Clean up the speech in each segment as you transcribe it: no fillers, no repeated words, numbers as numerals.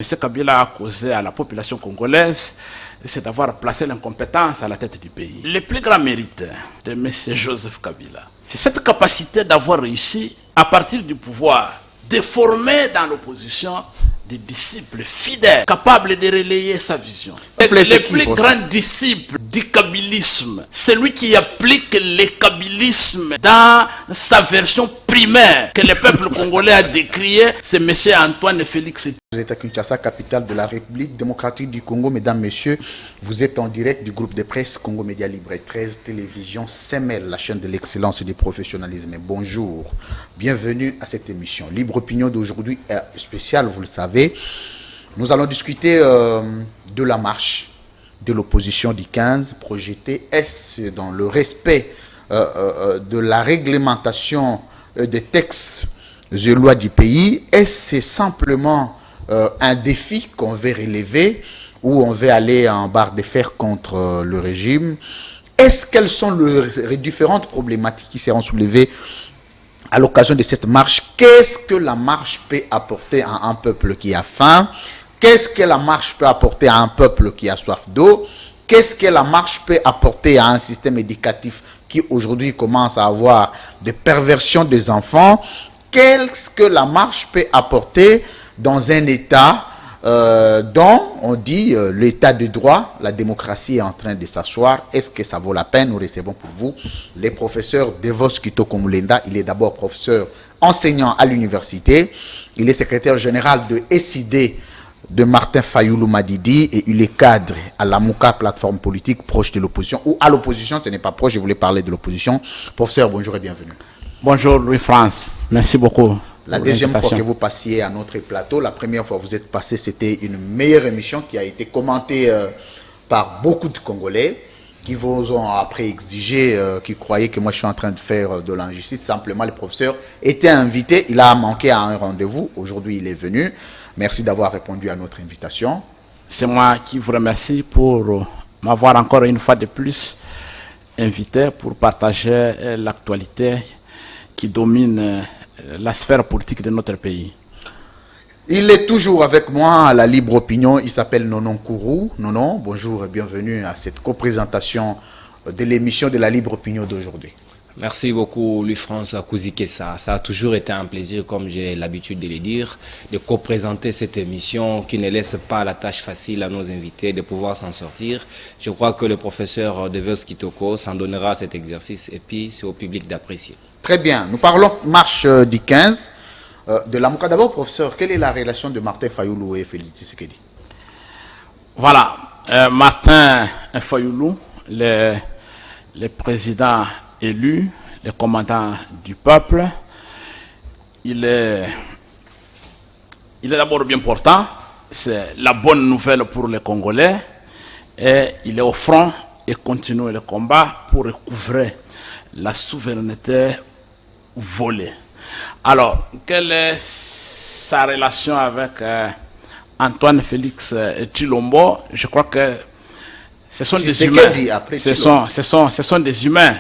M. Kabila a causé à la population congolaise, c'est d'avoir placé l'incompétence à la tête du pays. Le plus grand mérite de M. Joseph Kabila, c'est cette capacité d'avoir réussi, à partir du pouvoir, de former dans l'opposition des disciples fidèles, capables de relayer sa vision. Le plus grand disciple du kabylisme, celui qui applique le kabylisme dans sa version primaire que le peuple congolais a décrié, c'est M. Antoine Félix. Vous êtes à Kinshasa, capitale de la République démocratique du Congo. Mesdames, Messieurs, vous êtes en direct du groupe de presse Congo Média Libre 13 Télévision CML, la chaîne de l'excellence et du professionnalisme. Bonjour, bienvenue à cette émission. Libre Opinion d'aujourd'hui est spéciale, vous le savez. Nous allons discuter de la marche de l'opposition du 15 projetée. Est-ce dans le respect de la réglementation des textes de loi du pays? Est-ce simplement un défi qu'on veut relever ou on veut aller en barre de fer contre le régime? Quelles sont les différentes problématiques qui seront soulevées à l'occasion de cette marche? Qu'est-ce que la marche peut apporter à un peuple qui a faim? Qu'est-ce que la marche peut apporter à un peuple qui a soif d'eau? Qu'est-ce que la marche peut apporter à un système éducatif qui aujourd'hui commence à avoir des perversions des enfants? Qu'est-ce que la marche peut apporter dans un État dont on dit l'état de droit, la démocratie est en train de s'asseoir? Est-ce que ça vaut la peine? Nous recevons pour vous les professeurs Devos Kitoko Mulenda. Il est d'abord professeur enseignant à l'université. Il est secrétaire général de SID de Martin Fayoulou Madidi et il est cadre à la Mouka, plateforme politique proche de l'opposition, ou à l'opposition, ce n'est pas proche, je voulais parler de l'opposition. Professeur, bonjour et bienvenue. Bonjour Louis-France, merci beaucoup. La deuxième fois que vous passiez à notre plateau, la première fois que vous êtes passé, c'était une meilleure émission qui a été commentée par beaucoup de Congolais qui vous ont après exigé, qui croyaient que moi je suis en train de faire de l'injustice. Simplement, le professeur était invité, il a manqué à un rendez-vous, aujourd'hui il est venu. Merci d'avoir répondu à notre invitation. C'est moi qui vous remercie pour m'avoir encore une fois de plus invité pour partager l'actualité qui domine la sphère politique de notre pays. Il est toujours avec moi à la Libre Opinion, il s'appelle Nonon Kourou. Nonon, bonjour et bienvenue à cette co-présentation de l'émission de la Libre Opinion d'aujourd'hui. Merci beaucoup Louis-France Kouzikessa. Ça a toujours été un plaisir, comme j'ai l'habitude de le dire, de co-présenter cette émission qui ne laisse pas la tâche facile à nos invités de pouvoir s'en sortir. Je crois que le professeur Devos Kitoko s'en donnera à cet exercice et puis c'est au public d'apprécier. Très bien. Nous parlons marche du 15 de la Mouka. D'abord, professeur, quelle est la relation de Martin Fayoulou et Félix Tshisekedi? Voilà, Martin Fayoulou, le président élu, le commandant du peuple, il est d'abord bien portant, c'est la bonne nouvelle pour les Congolais, et il est au front et continue le combat pour recouvrer la souveraineté volée. Alors, quelle est sa relation avec Antoine Félix Tshilombo? Je crois que ce sont des humains. Ce sont des humains.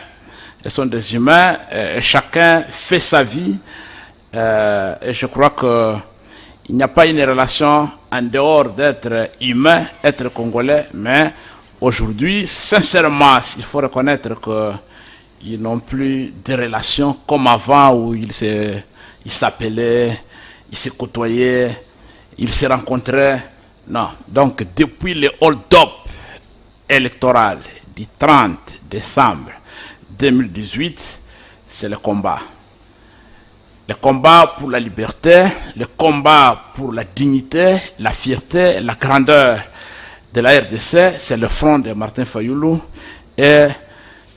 Ce sont des humains, chacun fait sa vie, et je crois qu'il n'y a pas une relation en dehors d'être humain, être congolais, mais aujourd'hui, sincèrement, il faut reconnaître qu'ils n'ont plus de relations comme avant où ils s'appelaient, ils se côtoyaient, ils se rencontraient. Non, donc depuis le hold-up électoral du 30 décembre 2018, c'est le combat. Le combat pour la liberté, le combat pour la dignité, la fierté, la grandeur de la RDC, c'est le front de Martin Fayoulou et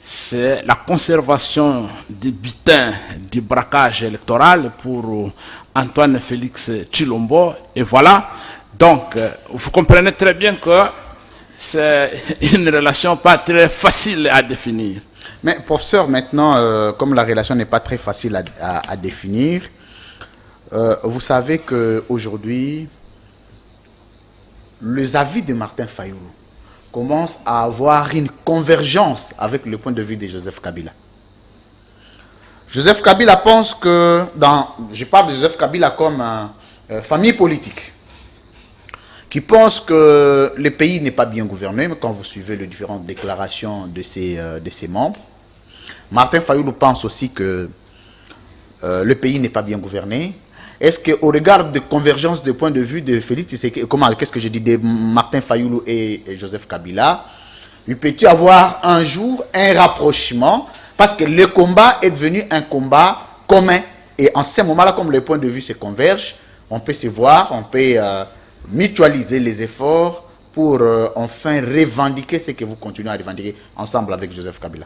c'est la conservation du butin du braquage électoral pour Antoine Félix Tshilombo. Et voilà, donc vous comprenez très bien que c'est une relation pas très facile à définir. Mais professeur, maintenant, comme la relation n'est pas très facile à définir, vous savez qu'aujourd'hui, les avis de Martin Fayoulou commencent à avoir une convergence avec le point de vue de Joseph Kabila. Joseph Kabila pense que, je parle de Joseph Kabila comme famille politique. qui pense que le pays n'est pas bien gouverné, mais quand vous suivez les différentes déclarations de ses membres. Martin Fayoulou pense aussi que le pays n'est pas bien gouverné. Est-ce qu'au regard de convergence de points de vue de Félix Tshisekedi, qu'est-ce que je dis, de Martin Fayoulou et Joseph Kabila, il peut-y avoir un jour un rapprochement, parce que le combat est devenu un combat commun. Et en ce moment-là, comme les points de vue se convergent, on peut se voir, on peut mutualiser les efforts pour enfin revendiquer ce que vous continuez à revendiquer ensemble avec Joseph Kabila.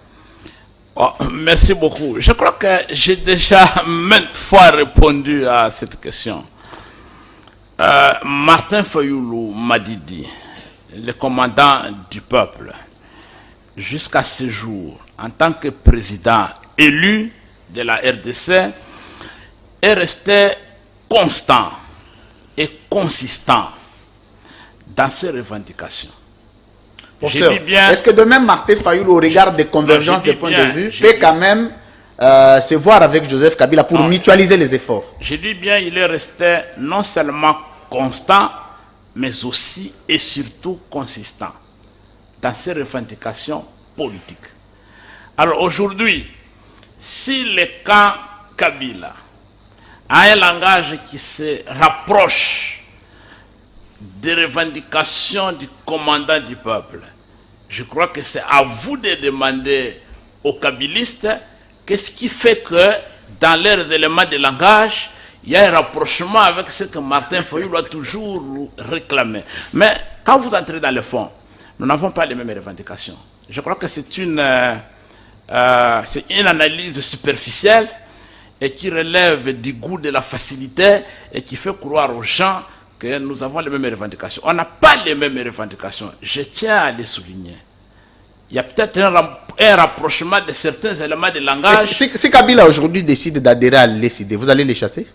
Oh, merci beaucoup. Je crois que j'ai déjà maintes fois répondu à cette question. Martin Fayoulou Madidi, le commandant du peuple, jusqu'à ce jour, en tant que président élu de la RDC, est resté constant et consistant dans ses revendications. Est-ce que de même Martin Fayoulou, au regard des convergences des points de vue, peut quand même se voir avec Joseph Kabila pour mutualiser les efforts? Je dis bien, il est resté non seulement constant, mais aussi et surtout consistant dans ses revendications politiques. Alors aujourd'hui, si le camp Kabila a un langage qui se rapproche des revendications du commandant du peuple, je crois que c'est à vous de demander aux kabilistes qu'est-ce qui fait que dans leurs éléments de langage, il y a un rapprochement avec ce que Martin Fayoulou a toujours réclamé. Mais quand vous entrez dans le fond, nous n'avons pas les mêmes revendications. Je crois que c'est une analyse superficielle et qui relève du goût de la facilité et qui fait croire aux gens que nous avons les mêmes revendications. On n'a pas les mêmes revendications. Je tiens à les souligner. Il y a peut-être un rapprochement de certains éléments de langage. Si Kabila aujourd'hui décide d'adhérer à l'ECD, vous allez les chasser?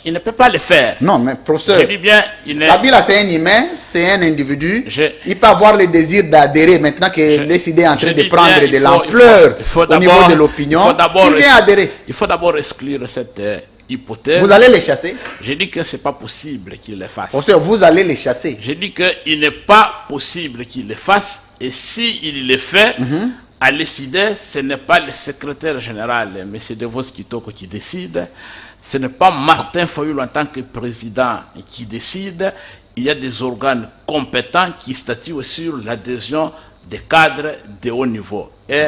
Il ne peut pas le faire. Non, mais professeur, je dis bien, Kabila c'est un humain, c'est un individu. Il peut avoir le désir d'adhérer maintenant que l'ECD est en train de prendre de l'ampleur au niveau de l'opinion. Il vient adhérer. Il faut d'abord exclure cette hypothèse. Vous allez les chasser? Je dis que ce n'est pas possible qu'il le fasse. Professeur, vous allez les chasser? Je dis qu'il n'est pas possible qu'il le fasse. Et s'il le fait, à l'ECD, ce n'est pas le secrétaire général, M. Devos Kitoko, qui décide. Ce n'est pas Martin Fayoulou en tant que président qui décide. Il y a des organes compétents qui statuent sur l'adhésion des cadres de haut niveau. Et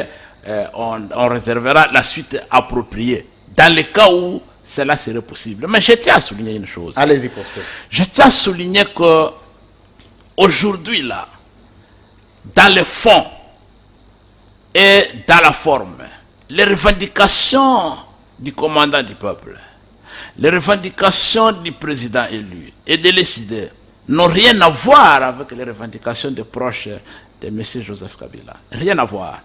on réservera la suite appropriée. Dans le cas où cela serait possible. Mais je tiens à souligner une chose. Allez-y, professeur. Je tiens à souligner que aujourd'hui, là, dans le fond et dans la forme, les revendications du commandant du peuple, les revendications du président élu et de l'ECD n'ont rien à voir avec les revendications des proches de M. Joseph Kabila. Rien à voir.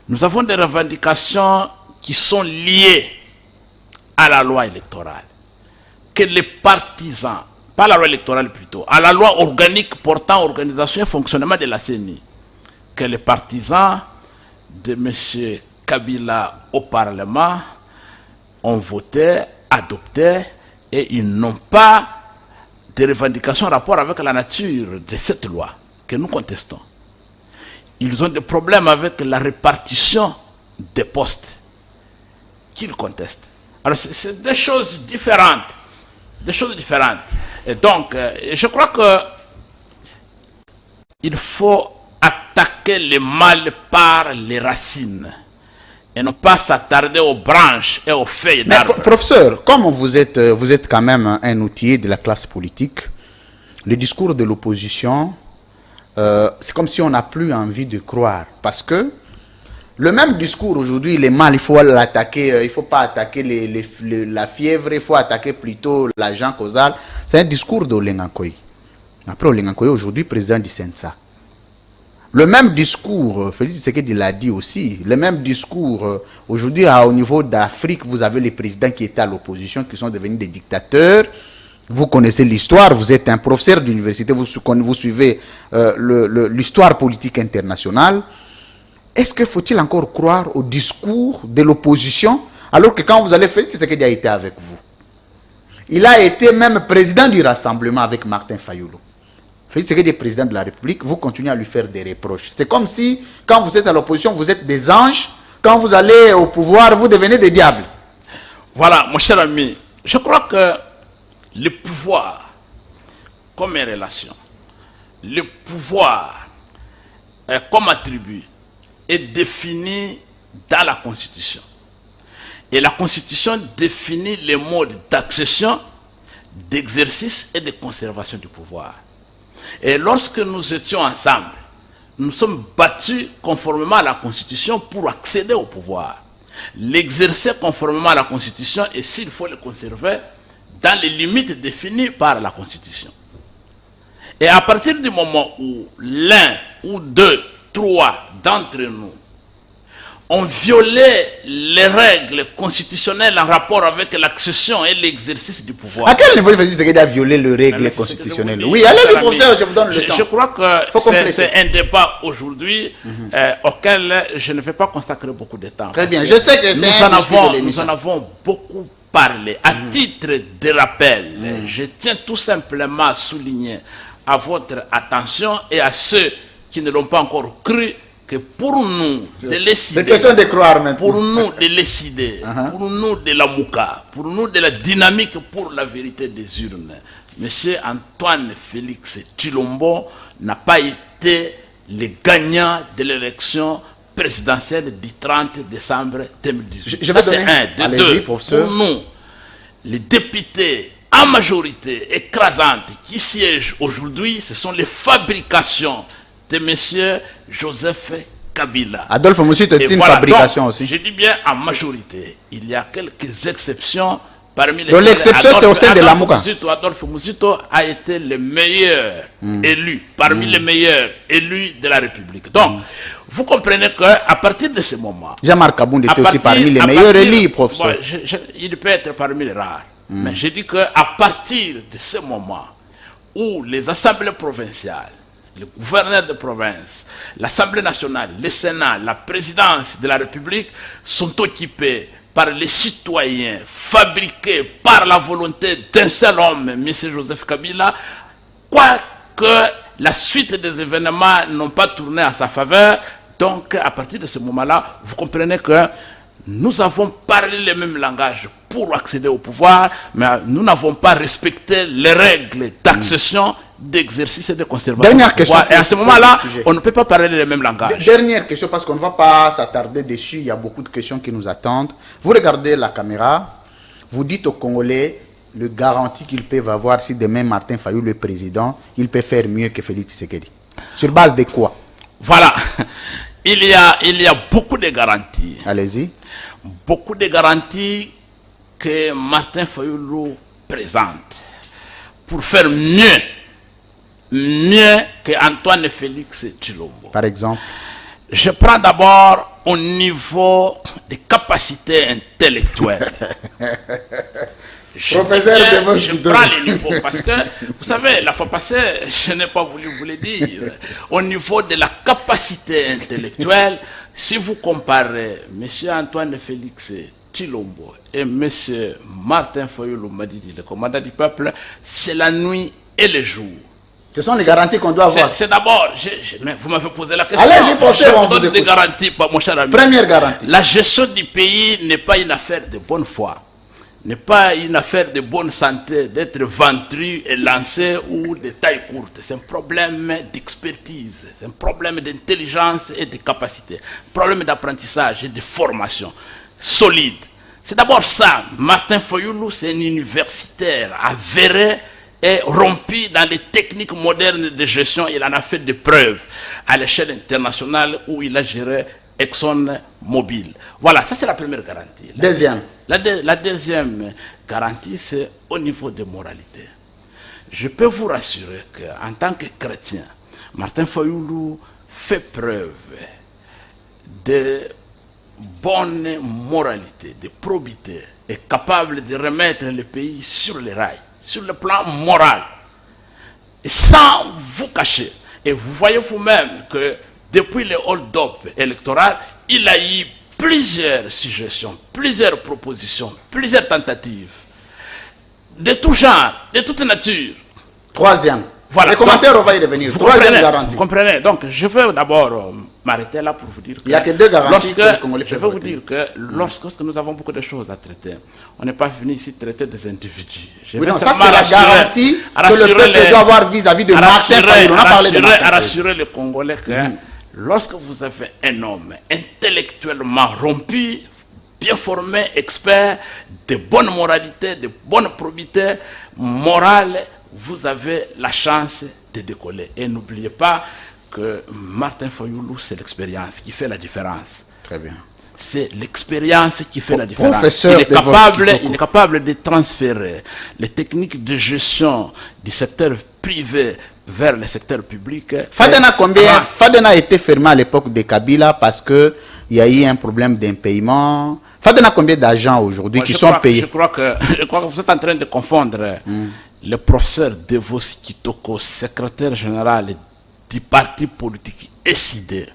Nous avons des revendications qui sont liées à la loi électorale, que les partisans, pas la loi électorale plutôt, à la loi organique portant organisation et fonctionnement de la CENI, que les partisans de M. Kabila au Parlement ont voté, adopté, et ils n'ont pas de revendications en rapport avec la nature de cette loi que nous contestons. Ils ont des problèmes avec la répartition des postes qu'ils contestent. Alors c'est des choses différentes. Des choses différentes. Et donc, je crois que il faut attaquer le mal par les racines et non pas s'attarder aux branches et aux feuilles d'arbres. Professeur, comme vous êtes quand même un outil de la classe politique, le discours de l'opposition, c'est comme si on n'a plus envie de croire. Parce que le même discours aujourd'hui, il est mal, il faut l'attaquer, il ne faut pas attaquer la fièvre, il faut attaquer plutôt l'agent causal. C'est un discours d'Olengankoy. Après Olengankoy, aujourd'hui, président du Sensa. Le même discours, Félix Tshisekedi l'a dit aussi, le même discours, aujourd'hui, au niveau d'Afrique, vous avez les présidents qui étaient à l'opposition, qui sont devenus des dictateurs. Vous connaissez l'histoire, vous êtes un professeur d'université, vous suivez l'histoire politique internationale. Est-ce que faut-il encore croire au discours de l'opposition, alors que quand vous allez faire, c'est qu'il a été avec vous. Il a été même président du Rassemblement avec Martin Fayoulou. Félix Tshisekedi est président de la République, vous continuez à lui faire des reproches. C'est comme si, quand vous êtes à l'opposition, vous êtes des anges. Quand vous allez au pouvoir, vous devenez des diables. Voilà, mon cher ami, je crois que le pouvoir, comme une relation, le pouvoir comme attribut est défini dans la Constitution. Et la Constitution définit les modes d'accession, d'exercice et de conservation du pouvoir. Et lorsque nous étions ensemble, nous sommes battus conformément à la Constitution pour accéder au pouvoir. L'exercer conformément à la Constitution et s'il faut le conserver dans les limites définies par la Constitution. Et à partir du moment où l'un ou deux, trois d'entre nous ont violé les règles constitutionnelles en rapport avec l'accession et l'exercice du pouvoir. À quel niveau Félix Tshisekedi a violé les règles constitutionnelles? Oui, allez-y, professeur, je vous donne le temps. Je crois que c'est un débat aujourd'hui auquel je ne vais pas consacrer beaucoup de temps. Très bien, je sais que nous en avons beaucoup parlé. À titre de rappel, je tiens tout simplement à souligner à votre attention et à ceux qui ne l'ont pas encore cru que pour nous de décider, c'est question de croire maintenant. Pour nous de décider, pour nous de la mouka, pour nous de la dynamique pour la vérité des urnes, Monsieur Antoine Félix Tshilombo n'a pas été le gagnant de l'élection présidentielle du 30 décembre 2018. Je vais donner un. De deux, pour nous, les députés en majorité écrasante qui siègent aujourd'hui, ce sont les fabrications de M. Joseph Kabila. Adolphe Moussito est une fabrication aussi. Je dis bien en majorité. Il y a quelques exceptions parmi les... Donc l'exception c'est au sein de la Mouka. Adolphe Moussito a été le meilleur élu, parmi les meilleurs élus de la République. Donc, vous comprenez qu'à partir de ce moment... Jean-Marc Kabound était aussi parmi les meilleurs élus, professeur. Il peut être parmi les rares. Mais je dis qu'à partir de ce moment où les assemblées provinciales, le gouverneur de province, l'Assemblée nationale, le Sénat, la présidence de la République sont occupés par les citoyens, fabriqués par la volonté d'un seul homme, M. Joseph Kabila, quoique la suite des événements n'ont pas tourné à sa faveur. Donc, à partir de ce moment-là, vous comprenez que nous avons parlé le même langage pour accéder au pouvoir, mais nous n'avons pas respecté les règles d'accession, d'exercice et de conservation. Dernière question. Et à ce moment-là, on ne peut pas parler le même langage. Dernière question, parce qu'on ne va pas s'attarder dessus. Il y a beaucoup de questions qui nous attendent. Vous regardez la caméra, vous dites aux Congolais le garantie qu'ils peuvent avoir si demain Martin Fayulu est président, il peut faire mieux que Félix Tshisekedi. Sur base de quoi? Voilà. Il y a beaucoup de garanties. Allez-y. Beaucoup de garanties que Martin Fayulu présente pour faire mieux que Antoine Félix Tshilombo. Par exemple? Je prends d'abord au niveau des capacités intellectuelles. Je prends les niveaux parce que, vous savez, la fois passée, je n'ai pas voulu vous le dire. Au niveau de la capacité intellectuelle, si vous comparez M. Antoine Félix Tshilombo et M. Martin Fayulu Madidi, le commandant du peuple, c'est la nuit et le jour. Ce sont les garanties qu'on doit avoir. C'est d'abord, vous m'avez posé la question. Allez-y, professeur, je vous donne des garanties, mon cher ami. Première garantie. La gestion du pays n'est pas une affaire de bonne foi. N'est pas une affaire de bonne santé, d'être ventru et lancé ou de taille courte. C'est un problème d'expertise, c'est un problème d'intelligence et de capacité, un problème d'apprentissage et de formation solide. C'est d'abord ça. Martin Fayulu, c'est un universitaire avéré et rompu dans les techniques modernes de gestion. Il en a fait des preuves à l'échelle internationale où il a géré Exxon Mobil. Voilà, ça c'est la première garantie. La deuxième garantie, c'est au niveau de moralité. Je peux vous rassurer qu'en tant que chrétien, Martin Fayulu fait preuve de bonne moralité, de probité, est capable de remettre le pays sur les rails, sur le plan moral, et sans vous cacher. Et vous voyez vous-même que depuis le hold-up électoral, il a eu plusieurs suggestions, plusieurs propositions, plusieurs tentatives, de tout genre, de toute nature. Troisième. Voilà. Les commentaires, on va y revenir. Troisième garantie. Vous comprenez. Donc, je veux d'abord m'arrêter là pour vous dire que... Il n'y a que deux garanties que les Congolais je peuvent veux vous voter. dire que lorsque nous avons beaucoup de choses à traiter, on n'est pas venu ici traiter des individus. Je Oui, veux non, ça seulement c'est la garantie que le peuple doit avoir vis-à-vis de Martin Fayulu. On a parlé de Martin Fayulu. rassurer les Congolais que lorsque vous avez un homme intellectuellement rompu, bien formé, expert, de bonne moralité, de bonne probité morale, vous avez la chance de décoller. Et n'oubliez pas que Martin Fayulu, c'est l'expérience qui fait la différence. Très bien. C'est l'expérience qui fait la différence. Professeur Il est capable de transférer les techniques de gestion du secteur privé vers le secteur public. Fadena a été fermé à l'époque de Kabila parce qu'il y a eu un problème d'impayement. Fadena a combien d'agents aujourd'hui qui sont payés? Je crois que vous êtes en train de confondre le professeur Devos Kitoko, secrétaire général du parti politique SID,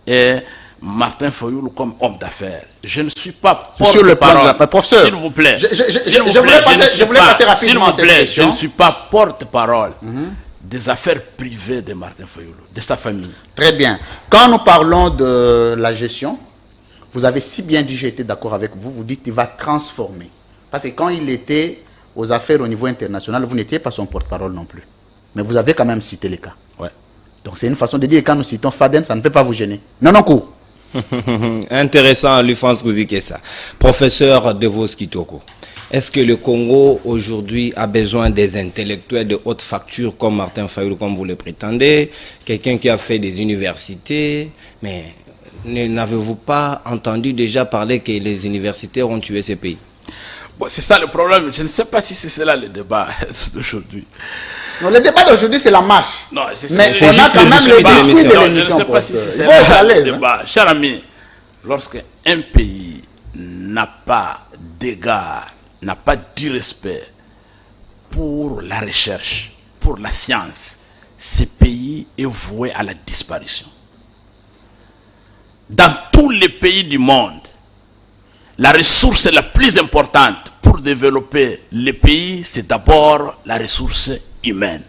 et Martin Fayulu comme homme d'affaires. Je ne suis pas porte-parole. Professeur, s'il vous plaît. Je voulais passer rapidement à cette question. Je ne suis pas porte-parole des affaires privées de Martin Fayulu, de sa famille. Très bien. Quand nous parlons de la gestion, vous avez si bien dit, j'ai été d'accord avec vous, vous dites qu'il va transformer. Parce que quand il était aux affaires au niveau international, vous n'étiez pas son porte-parole non plus. Mais vous avez quand même cité les cas. Ouais. Donc c'est une façon de dire que quand nous citons Faden, ça ne peut pas vous gêner. Non, non, cours. Intéressant, Lufance Kouzikessa. Professeur Devos Kitoko, est-ce que le Congo aujourd'hui a besoin des intellectuels de haute facture comme Martin Fayulu, comme vous le prétendez, quelqu'un qui a fait des universités, mais n'avez-vous pas entendu déjà parler que les universitaires ont tué ce pays? Bon, c'est ça le problème. Je ne sais pas si c'est cela le débat d'aujourd'hui. Non, le débat d'aujourd'hui, c'est la marche. Non, mais on a quand même le discours de l'émission. Je ne sais pas si c'est ça le débat. Cher ami, lorsque un pays n'a pas d'égard, n'a pas du respect pour la recherche, pour la science, ce pays est voué à la disparition. Dans tous les pays du monde, la ressource la plus importante pour développer les pays, c'est d'abord la ressource humaine.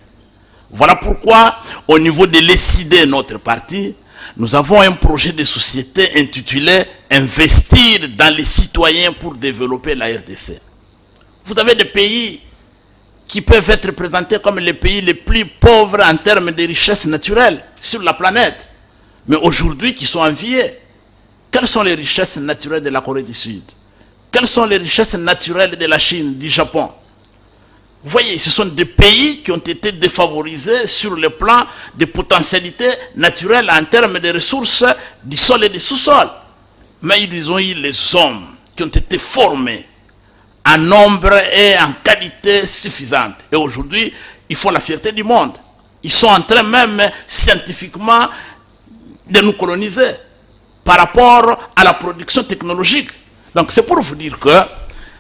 Voilà pourquoi, au niveau de l'ESID, notre parti, nous avons un projet de société intitulé « Investir dans les citoyens pour développer la RDC ». Vous avez des pays qui peuvent être présentés comme les pays les plus pauvres en termes de richesses naturelles sur la planète, mais aujourd'hui qui sont enviés. Quelles sont les richesses naturelles de la Corée du Sud? Quelles sont les richesses naturelles de la Chine, du Japon? Vous voyez, ce sont des pays qui ont été défavorisés sur le plan des potentialités naturelles en termes de ressources du sol et du sous-sol. Mais ils ont eu les hommes qui ont été formés en nombre et en qualité suffisante. Et aujourd'hui, ils font la fierté du monde. Ils sont en train même scientifiquement de nous coloniser par rapport à la production technologique. Donc c'est pour vous dire que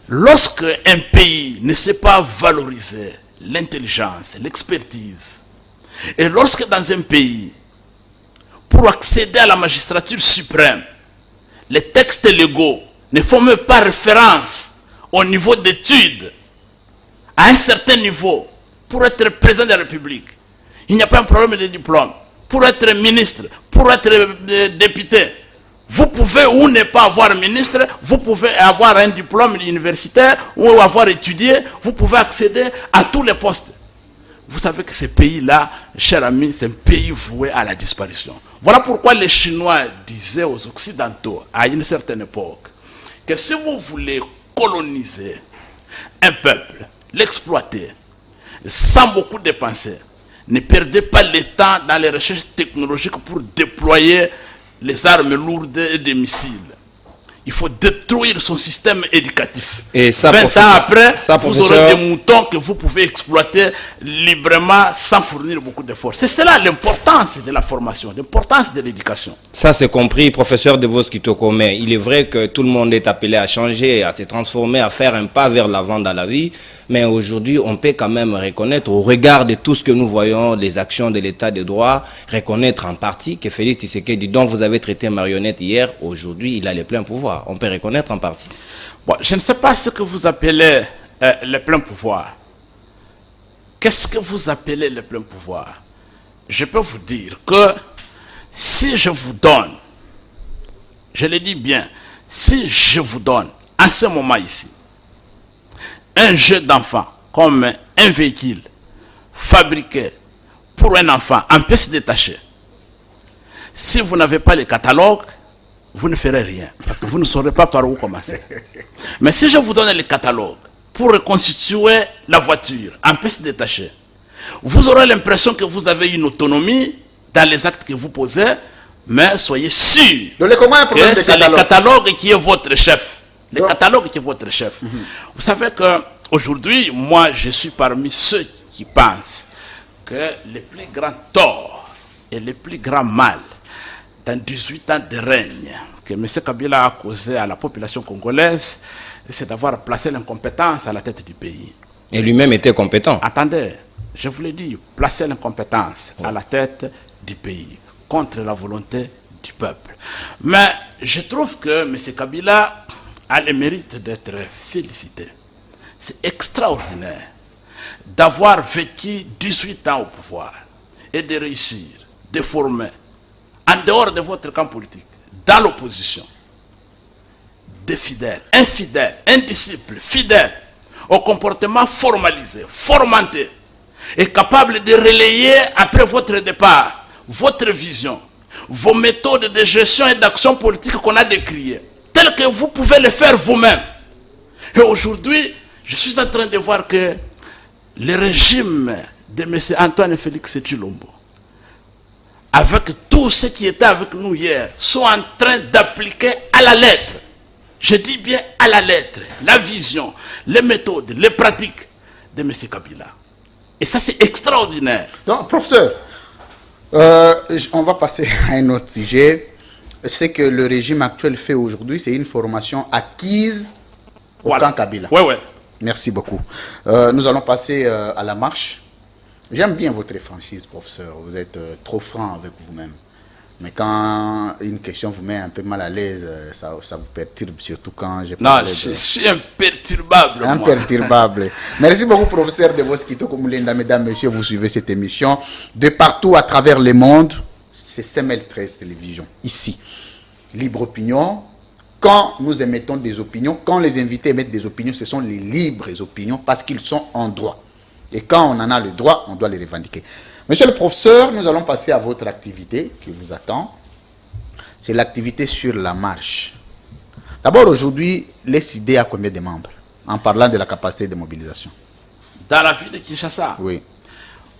lorsque un pays ne sait pas valoriser l'intelligence, l'expertise, et lorsque dans un pays, pour accéder à la magistrature suprême, les textes légaux ne font même pas référence au niveau d'études, à un certain niveau, pour être président de la République, il n'y a pas un problème de diplôme. Pour être ministre, pour être député, vous pouvez ou ne pas avoir ministre, vous pouvez avoir un diplôme universitaire ou avoir étudié, vous pouvez accéder à tous les postes. Vous savez que ce pays-là, cher ami, c'est un pays voué à la disparition. Voilà pourquoi les Chinois disaient aux Occidentaux, à une certaine époque, que si vous voulez coloniser un peuple, l'exploiter, sans beaucoup dépenser, ne perdez pas le temps dans les recherches technologiques pour déployer les armes lourdes et des missiles. Il faut détruire son système éducatif. Et ça, 20 ans après, vous aurez des moutons que vous pouvez exploiter librement sans fournir beaucoup d'efforts. C'est cela l'importance de la formation, l'importance de l'éducation. Ça c'est compris, professeur Devos Kitoko, mais il est vrai que tout le monde est appelé à changer, à se transformer, à faire un pas vers l'avant dans la vie. Mais aujourd'hui, on peut quand même reconnaître, au regard de tout ce que nous voyons, les actions de l'état de droit, reconnaître en partie que Félix Tshisekedi, dont vous avez traité marionnette hier, aujourd'hui, il a les pleins pouvoirs. On peut reconnaître en partie. Bon, je ne sais pas ce que vous appelez les pleins pouvoirs. qu'est-ce que vous appelez le plein pouvoir? Je peux vous dire que si je vous donne, je le dis bien, si je vous donne en ce moment ici un jeu d'enfant comme un véhicule fabriqué pour un enfant en pièces détachées, si vous n'avez pas le catalogue, vous ne ferez rien, parce que vous ne saurez pas par où commencer. Mais si je vous donne le catalogue pour reconstituer la voiture en pièces détachées, vous aurez l'impression que vous avez une autonomie dans les actes que vous posez, mais soyez sûr que c'est le catalogue qui est votre chef. Le catalogue qui est votre chef. Vous savez qu'aujourd'hui, moi, je suis parmi ceux qui pensent que le plus grand tort et le plus grand mal dans 18 ans de règne que M. Kabila a causé à la population congolaise, c'est d'avoir placé l'incompétence à la tête du pays. Et lui-même était compétent. Attendez, je vous l'ai dit, placer l'incompétence à la tête du pays, contre la volonté du peuple. Mais je trouve que M. Kabila a le mérite d'être félicité. C'est extraordinaire d'avoir vécu 18 ans au pouvoir et de réussir, de former, en dehors de votre camp politique, dans l'opposition, des fidèles, infidèles, indisciples, fidèles, au comportement formalisé, formaté, et capable de relayer après votre départ, votre vision, vos méthodes de gestion et d'action politique qu'on a décriées, telles que vous pouvez le faire vous-même. Et aujourd'hui, je suis en train de voir que le régime de M. Antoine Félix Tshilombo, avec tous ceux qui étaient avec nous hier, sont en train d'appliquer à la lettre, je dis bien à la lettre, la vision, les méthodes, les pratiques de M. Kabila. Et ça, c'est extraordinaire. Donc, professeur, on va passer à un autre sujet. Ce que le régime actuel fait aujourd'hui, c'est une formation acquise au camp Kabila. Oui, oui. Merci beaucoup. Nous allons passer à la marche. J'aime bien votre franchise, professeur. Vous êtes trop franc avec vous-même. Mais quand une question vous met un peu mal à l'aise, ça vous perturbe, surtout quand j'ai parlé de... Non, je suis imperturbable. Imperturbable. Merci beaucoup, professeur de Voskito Komulenda. Mesdames, messieurs, vous suivez cette émission de partout à travers le monde. C'est CML 13 Télévision, ici. Libre opinion. Quand nous émettons des opinions, quand les invités émettent des opinions, ce sont les libres opinions parce qu'ils sont en droit. Et quand on en a le droit, on doit les revendiquer. Monsieur le professeur, nous allons passer à votre activité qui vous attend. C'est l'activité sur la marche. D'abord, aujourd'hui, l'SID a combien de membres? En parlant de la capacité de mobilisation. Dans la ville de Kinshasa? Oui.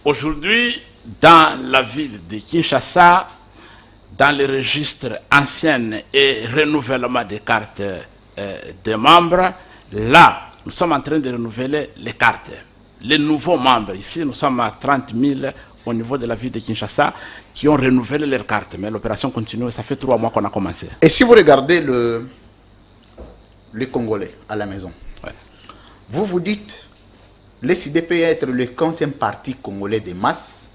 Aujourd'hui, dans la ville de Kinshasa, dans le registre anciennes et renouvellement des cartes des membres, là, nous sommes en train de renouveler les cartes. Les nouveaux membres, ici, nous sommes à 30 000 au niveau de la ville de Kinshasa qui ont renouvelé leurs cartes. Mais l'opération continue, ça fait 3 mois qu'on a commencé. Et si vous regardez les Congolais à la maison, ouais. Vous vous dites, le SID peut être le 50e parti congolais de masse,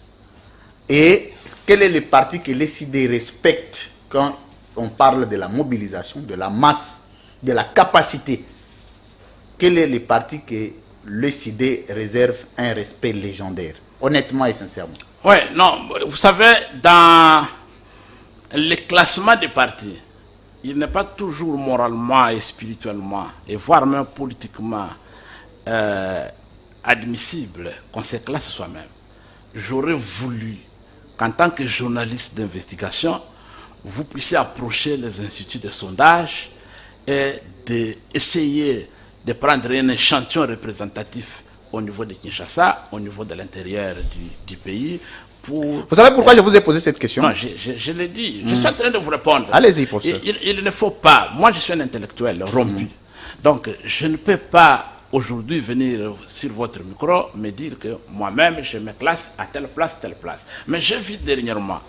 et quel est le parti que le SID respecte quand on parle de la mobilisation, de la masse, de la capacité? Quel est le parti que le SID réserve un respect légendaire, honnêtement et sincèrement? Oui, non, vous savez, dans le classement des partis, il n'est pas toujours moralement et spirituellement, et voire même politiquement admissible qu'on se classe soi-même. J'aurais voulu qu'en tant que journaliste d'investigation, vous puissiez approcher les instituts de sondage et d'essayer de prendre un échantillon représentatif au niveau de Kinshasa, au niveau de l'intérieur du pays. Vous savez pourquoi je vous ai posé cette question? Non, je l'ai dit. Je suis en train de vous répondre. Allez-y, professeur. Il ne faut pas. Moi, je suis un intellectuel rompu. Donc, je ne peux pas aujourd'hui venir sur votre micro me dire que moi-même, je me classe à telle place, telle place. Mais j'ai vu dernièrement,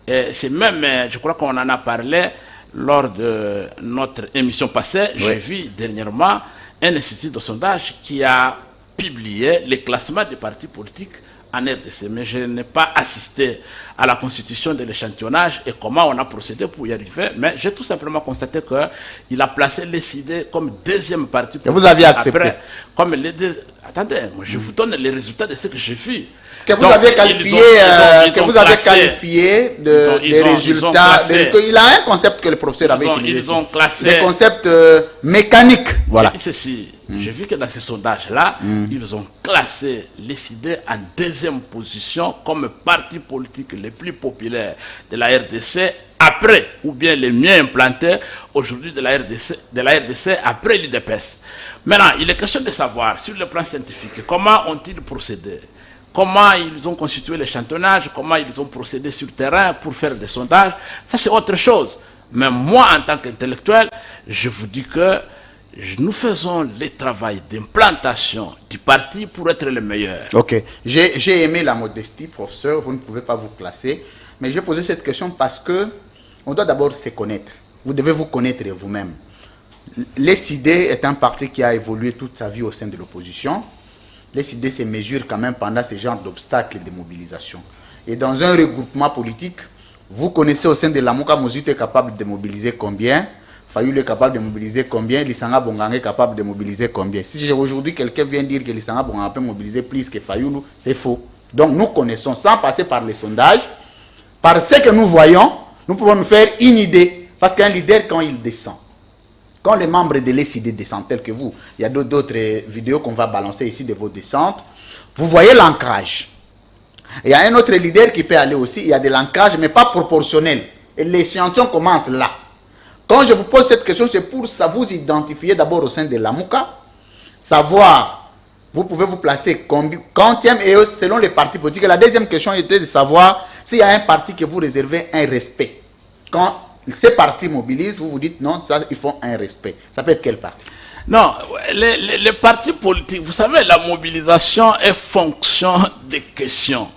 et c'est même, je crois qu'on en a parlé lors de notre émission passée, oui. J'ai vu dernièrement un institut de sondage qui a publié les classements des partis politiques en RDC. Mais je n'ai pas assisté à la constitution de l'échantillonnage et comment on a procédé pour y arriver. Mais j'ai tout simplement constaté qu'il a placé les SID comme deuxième parti politique. Et vous aviez accepté? Après, comme Attendez, moi je vous donne les résultats de ce que j'ai vu. Que vous Donc, avez qualifié, ils ont classé, des résultats. Il a un concept que le professeur avait utilisé. Ils ont classé. Des concepts mécaniques. Voilà. Et puis ceci, j'ai vu que dans ces sondages-là, ils ont classé les idées en deuxième position comme parti politique les plus populaires de la RDC après, ou bien les mieux implantés aujourd'hui de la RDC après l'UDPS. Maintenant, il est question de savoir, sur le plan scientifique, comment ont-ils procédé? Comment ils ont constitué l'échantillonnage, comment ils ont procédé sur le terrain pour faire des sondages, ça c'est autre chose. Mais moi, en tant qu'intellectuel, je vous dis que nous faisons le travail d'implantation du parti pour être le meilleur. Ok. J'ai aimé la modestie, professeur, vous ne pouvez pas vous classer. Mais j'ai posé cette question parce que on doit d'abord se connaître. Vous devez vous connaître vous-même. l'SID est un parti qui a évolué toute sa vie au sein de l'opposition. L'SID se mesure quand même pendant ce genre d'obstacles de mobilisation. Et dans un regroupement politique, vous connaissez au sein de Lamuka Mozito est capable de mobiliser combien, Fayoulou est capable de mobiliser combien, Lissanga Bongange est capable de mobiliser combien. Si aujourd'hui quelqu'un vient dire que Lissanga Bongange peut mobiliser plus que Fayoulou, c'est faux. Donc nous connaissons, sans passer par les sondages, par ce que nous voyons, nous pouvons nous faire une idée. Parce qu'un leader, quand il descend, quand les membres de l'SID descendent tels que vous, il y a d'autres vidéos qu'on va balancer ici de vos descentes, vous voyez l'ancrage. Il y a un autre leader qui peut aller aussi, il y a de l'ancrage, mais pas proportionnel. Et l'échantillon commence là. Quand je vous pose cette question, c'est pour ça vous identifier d'abord au sein de Lamuka, savoir, vous pouvez vous placer quantième et selon les partis politiques. La deuxième question était de savoir s'il y a un parti que vous réservez un respect. Quand ces partis mobilisent, vous vous dites non, ça, ils font un respect. Ça peut être quel parti? Non, les partis politiques, vous savez, la mobilisation est fonction des questions,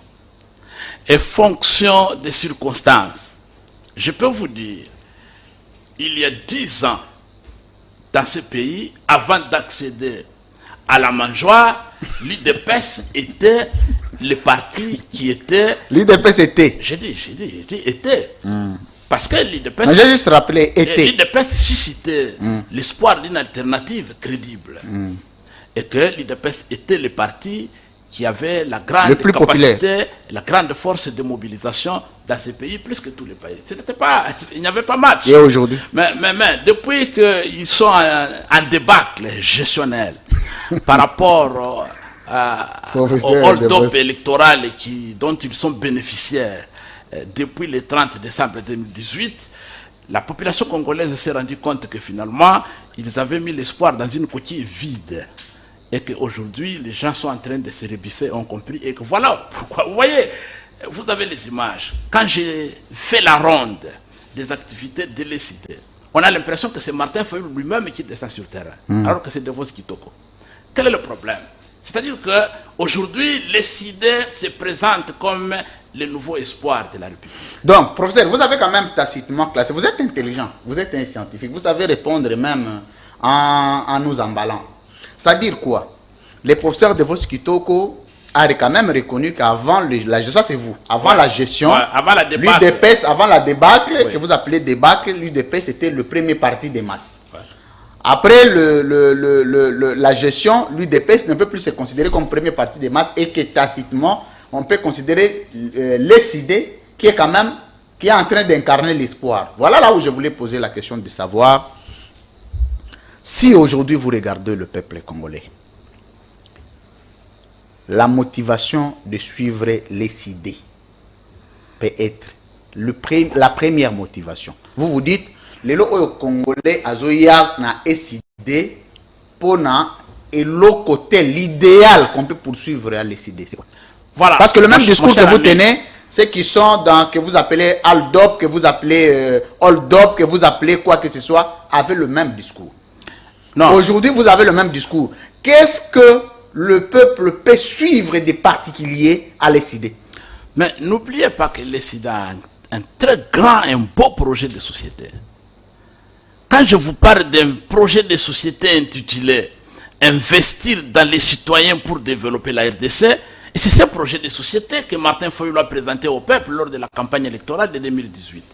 est fonction des circonstances. Je peux vous dire, il y a 10 ans, dans ce pays, avant d'accéder à la mangeoire, l'UDPS était le parti qui était... L'UDPS était. J'ai dit, était. Parce que l'UDPS... J'ai juste rappelé, était. L'UDPS suscitait l'espoir d'une alternative crédible. Et que l'UDPS était le parti qui avait la grande capacité, la grande force de mobilisation dans ce pays, plus que tous les pays. Il n'y avait pas match. Et aujourd'hui? Mais depuis qu'ils sont en débâcle gestionnel par rapport au hold-up électoral dont ils sont bénéficiaires depuis le 30 décembre 2018, la population congolaise s'est rendue compte que finalement, ils avaient mis l'espoir dans une coquille vide. Et qu'aujourd'hui, les gens sont en train de se rebiffer, ont compris. Et que voilà pourquoi. Vous voyez, vous avez les images. Quand j'ai fait la ronde des activités de l'ECD, on a l'impression que c'est Martin Fayoulou lui-même qui descend sur le terrain. Alors que c'est Devos Kitoko. Quel est le problème? C'est-à-dire qu'aujourd'hui, l'ECD se présente comme le nouveau espoir de la République. Donc, professeur, vous avez quand même tacitement classé. Vous êtes intelligent, vous êtes un scientifique. Vous savez répondre même en nous emballant. C'est-à-dire quoi? Le professeur Devos Kitoko a quand même reconnu qu'avant la gestion, ça c'est vous, avant la gestion, l'UDPS, avant la débâcle, que vous appelez débâcle, l'UDPS était le premier parti des masses. Après la gestion, l'UDPS ne peut plus se considérer comme premier parti des masses et que tacitement, on peut considérer l'SID qui est quand même, qui est en train d'incarner l'espoir. Voilà là où je voulais poser la question de savoir si aujourd'hui vous regardez le peuple congolais, la motivation de suivre l'SID peut être la première motivation. Vous vous dites, les Congolais azoya na SID pour et l'autre côté, l'idéal qu'on peut poursuivre à l'SID. Voilà. Parce que le même discours que vous tenez, ceux qui sont dans, que vous appelez Aldop, que vous appelez Oldop, que vous appelez quoi que ce soit, avaient le même discours. Aujourd'hui, vous avez le même discours. Qu'est-ce que le peuple peut suivre des particuliers à l'SID? Mais n'oubliez pas que l'SID a un très grand, un beau projet de société. Quand je vous parle d'un projet de société intitulé « Investir dans les citoyens pour développer la RDC », et c'est ce projet de société que Martin Fayoulou a présenté au peuple lors de la campagne électorale de 2018.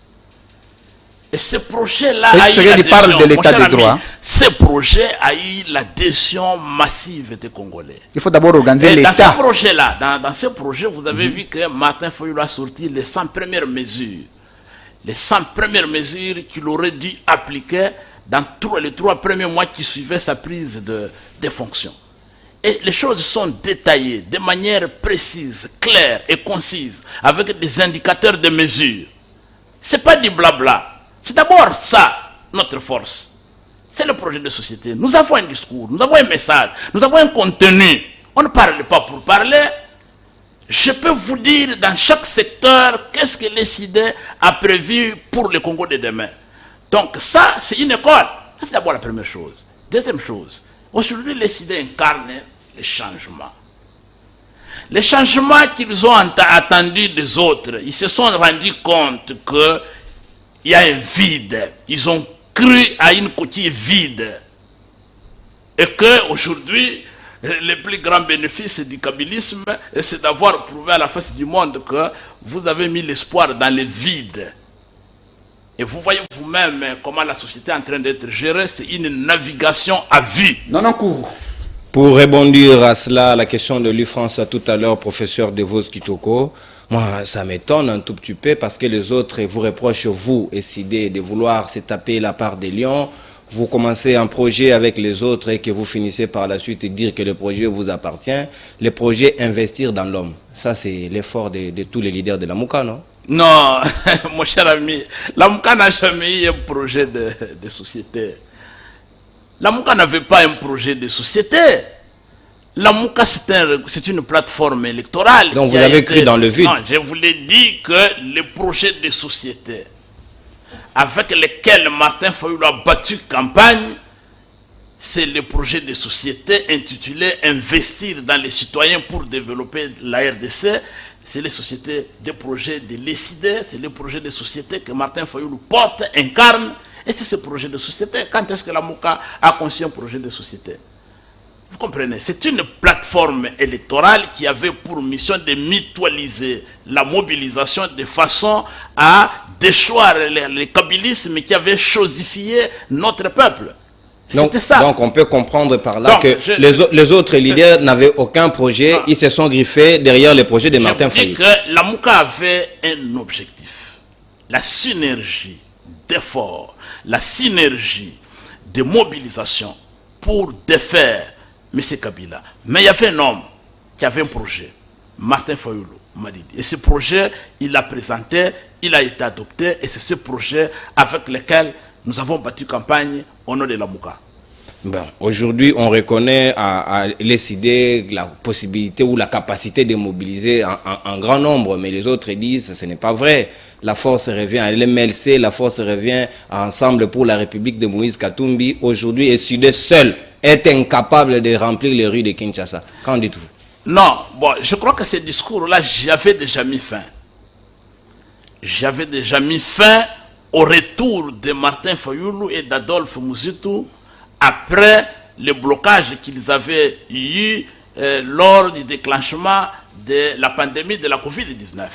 Et ce projet-là Et a eu celui qui parle de l'adhésion. l'état Mon cher de droit. ami, ce projet a eu l'adhésion massive des Congolais. Il faut d'abord organiser Et dans ce l'État. projet-là, dans ce projet, vous avez vu que Martin Fayulu a sorti les 100 premières mesures. Les 100 premières mesures qu'il aurait dû appliquer dans les 3 premiers mois qui suivaient sa prise de fonction. Et les choses sont détaillées de manière précise, claire et concise, avec des indicateurs de mesure. Ce n'est pas du blabla. C'est d'abord ça, notre force. C'est le projet de société. Nous avons un discours, nous avons un message, nous avons un contenu. On ne parle pas pour parler. Je peux vous dire dans chaque secteur qu'est-ce que l'ECD a prévu pour le Congo de demain. Donc ça, c'est une école. Ça, c'est d'abord la première chose. Deuxième chose, aujourd'hui, l'ECD incarne les changements. Les changements qu'ils ont attendus des autres, ils se sont rendus compte qu'il y a un vide. Ils ont cru à une coquille vide. Et qu'aujourd'hui, le plus grand bénéfice du kabylisme, c'est d'avoir prouvé à la face du monde que vous avez mis l'espoir dans le vide. Et vous voyez vous-même comment la société est en train d'être gérée, c'est une navigation à vue. Non, cours. Pour rebondir à cela, la question de Louis-François tout à l'heure, professeur Devos Kitoko, moi, ça m'étonne un tout petit peu parce que les autres vous reprochent, vous, SID, de vouloir se taper la part des lions. Vous commencez un projet avec les autres et que vous finissez par la suite dire que le projet vous appartient. Le projet investir dans l'homme. Ça, c'est l'effort de tous les leaders de la Mouka, non? Non, mon cher ami, la Mouka n'a jamais eu un projet de société. La Mouka n'avait pas un projet de société. La Mouka, c'est une plateforme électorale. Donc vous avez cru dans le vide. Non, je vous l'ai dit que les projets de société avec lesquels Martin Fayulu a battu campagne, c'est le projet de société intitulé « Investir dans les citoyens pour développer la RDC ». C'est les sociétés, des projets de l'ECD, c'est les projets de société que Martin Fayulu porte, incarne. Et c'est ce projet de société. Quand est-ce que la Mouka a conçu un projet de société? Vous comprenez? C'est une plateforme électorale qui avait pour mission de mutualiser la mobilisation de façon à déchoir le kabylisme qui avait chosifié notre peuple. C'était ça. Donc on peut comprendre par là Donc, que les autres leaders n'avaient aucun projet, non. Ils se sont griffés derrière les projets de Martin Fayulu. Je vous dis que la Mouka avait un objectif, la synergie d'efforts, la synergie de mobilisation pour défaire M. Kabila. Mais il y avait un homme qui avait un projet, Martin Fayulu Madidi. Et ce projet, il l'a présenté, il a été adopté, et c'est ce projet avec lequel nous avons battu campagne au nom de la Mouka. Bon, aujourd'hui, on reconnaît à l'ECD la possibilité ou la capacité de mobiliser un grand nombre, mais les autres disent que ce n'est pas vrai. La force revient à l'MLC, la force revient à Ensemble pour la République de Moïse Katumbi. Aujourd'hui, ECD seul est incapable de remplir les rues de Kinshasa. Qu'en dites-vous? Non, bon, je crois que ce discours-là, j'avais déjà mis fin. J'avais déjà mis fin au retour de Martin Fayulu et d'Adolphe Mouzitou après le blocage qu'ils avaient eu lors du déclenchement de la pandémie de la Covid-19.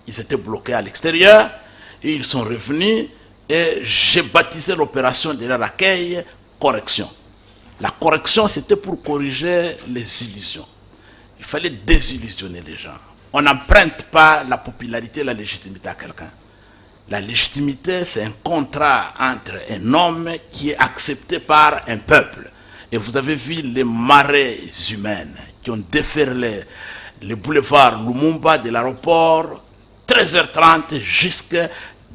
Ils étaient bloqués à l'extérieur et ils sont revenus et j'ai baptisé l'opération de leur accueil correction. La correction, c'était pour corriger les illusions. Il fallait désillusionner les gens. On n'emprunte pas la popularité et la légitimité à quelqu'un. La légitimité, c'est un contrat entre un homme qui est accepté par un peuple. Et vous avez vu les marées humaines qui ont déferlé le boulevard Lumumba de l'aéroport, 13h30 jusqu'à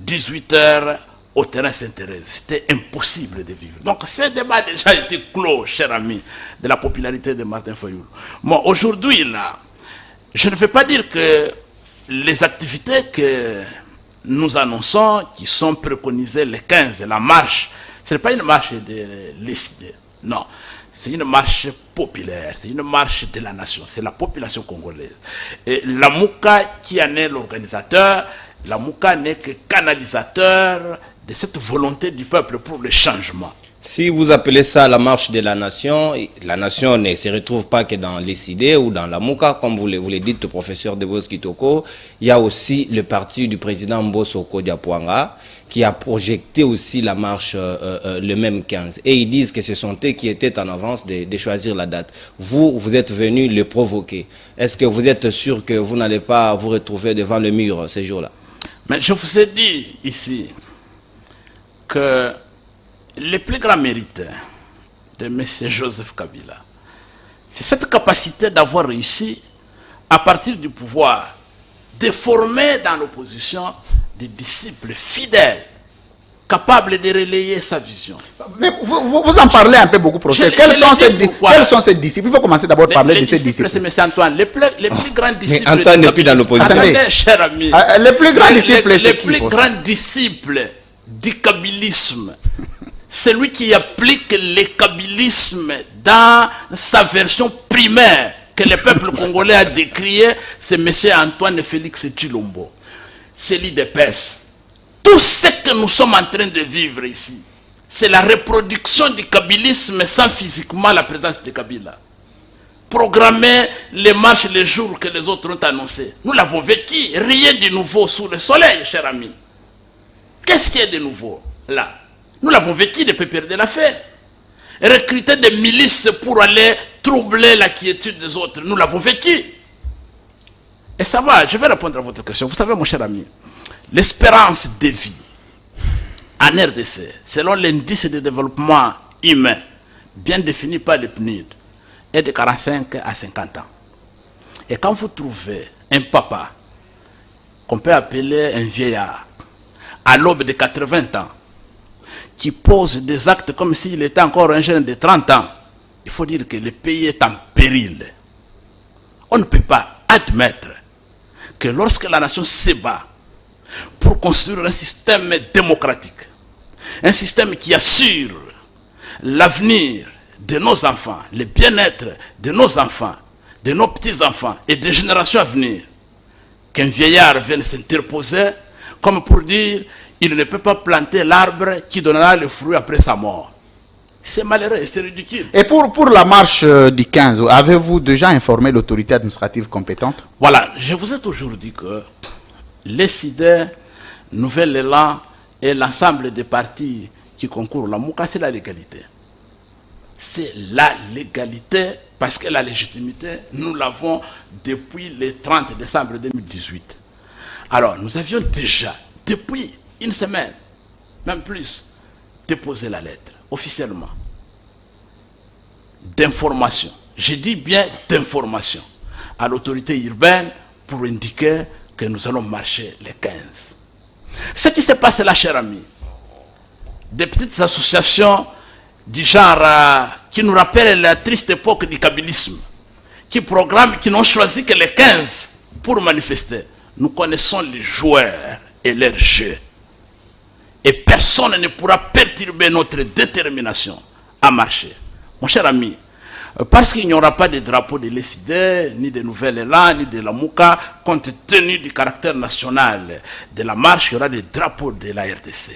18h au terrain Sainte-Thérèse. C'était impossible de vivre. Donc ce débat a déjà été clos, cher ami, de la popularité de Martin Fayulu. Bon, aujourd'hui, là, je ne vais pas dire que les activités que nous annonçons, qui sont préconisées le 15, la marche, ce n'est pas une marche de l'ECD. Non, c'est une marche populaire, c'est une marche de la nation, c'est la population congolaise. Et la Mouka, qui en est l'organisateur, la Mouka n'est que canalisateur de cette volonté du peuple pour le changement. Si vous appelez ça la marche de la nation ne se retrouve pas que dans les idées ou dans la Mouka, comme vous le dites, professeur Debos Kitoko. Il y a aussi le parti du président Mbosoko Diapwanga qui a projeté aussi la marche le même 15. Et ils disent que ce sont eux qui étaient en avance de choisir la date. Vous êtes venus le provoquer. Est-ce que vous êtes sûr que vous n'allez pas vous retrouver devant le mur ces jours-là? Mais je vous ai dit ici que le plus grand mérite de M. Joseph Kabila, c'est cette capacité d'avoir réussi, à partir du pouvoir, de former dans l'opposition des disciples fidèles, capables de relayer sa vision. Mais vous en parlez un peu beaucoup, professeur. Quels sont ces disciples? Il faut commencer d'abord par parler de ces disciples. C'est M. Antoine. Les plus grands disciples. Mais Antoine n'est plus dans l'opposition. Attendez, cher ami. Les plus grands disciples, c'est qui? Les plus grands disciples du kabylisme, celui qui applique le kabylisme dans sa version primaire que le peuple congolais a décrié, c'est M. Antoine Félix Tshilombo. C'est l'IDPS. Tout ce que nous sommes en train de vivre ici, c'est la reproduction du kabylisme sans physiquement la présence de Kabila. Programmer les marches les jours que les autres ont annoncés. Nous l'avons vécu, rien de nouveau sous le soleil, cher ami. Qu'est-ce qu'il y a de nouveau là? Nous l'avons vécu depuis perdre de la fête. Recruter des milices pour aller troubler la quiétude des autres, nous l'avons vécu. Et ça va, je vais répondre à votre question. Vous savez, mon cher ami, l'espérance de vie en RDC, selon l'indice de développement humain, bien défini par le PNUD, est de 45 à 50 ans. Et quand vous trouvez un papa, qu'on peut appeler un vieillard, à l'aube de 80 ans, qui pose des actes comme s'il était encore un jeune de 30 ans, il faut dire que le pays est en péril. On ne peut pas admettre que lorsque la nation se bat pour construire un système démocratique, un système qui assure l'avenir de nos enfants, le bien-être de nos enfants, de nos petits-enfants et des générations à venir, qu'un vieillard vienne s'interposer comme pour dire il ne peut pas planter l'arbre qui donnera le fruit après sa mort. C'est malheureux et c'est ridicule. Et pour la marche du 15, avez-vous déjà informé l'autorité administrative compétente? Voilà, je vous ai toujours dit que les CIDE, Nouvel Élan et l'ensemble des partis qui concourent la Mouka, c'est la légalité. C'est la légalité parce que la légitimité, nous l'avons depuis le 30 décembre 2018. Alors, nous avions déjà, depuis une semaine, même plus, déposé la lettre, officiellement, d'information. Je dis bien d'information à l'autorité urbaine pour indiquer que nous allons marcher les 15. Ce qui se passe là, cher ami, des petites associations du genre qui nous rappellent la triste époque du kabylisme, qui programment, qui n'ont choisi que les 15 pour manifester. Nous connaissons les joueurs et leurs jeux. Et personne ne pourra perturber notre détermination à marcher. Mon cher ami, parce qu'il n'y aura pas de drapeau de l'ESID, ni de Nouvel Élan, ni de la Mouka, compte tenu du caractère national de la marche, il y aura des drapeaux de la RDC.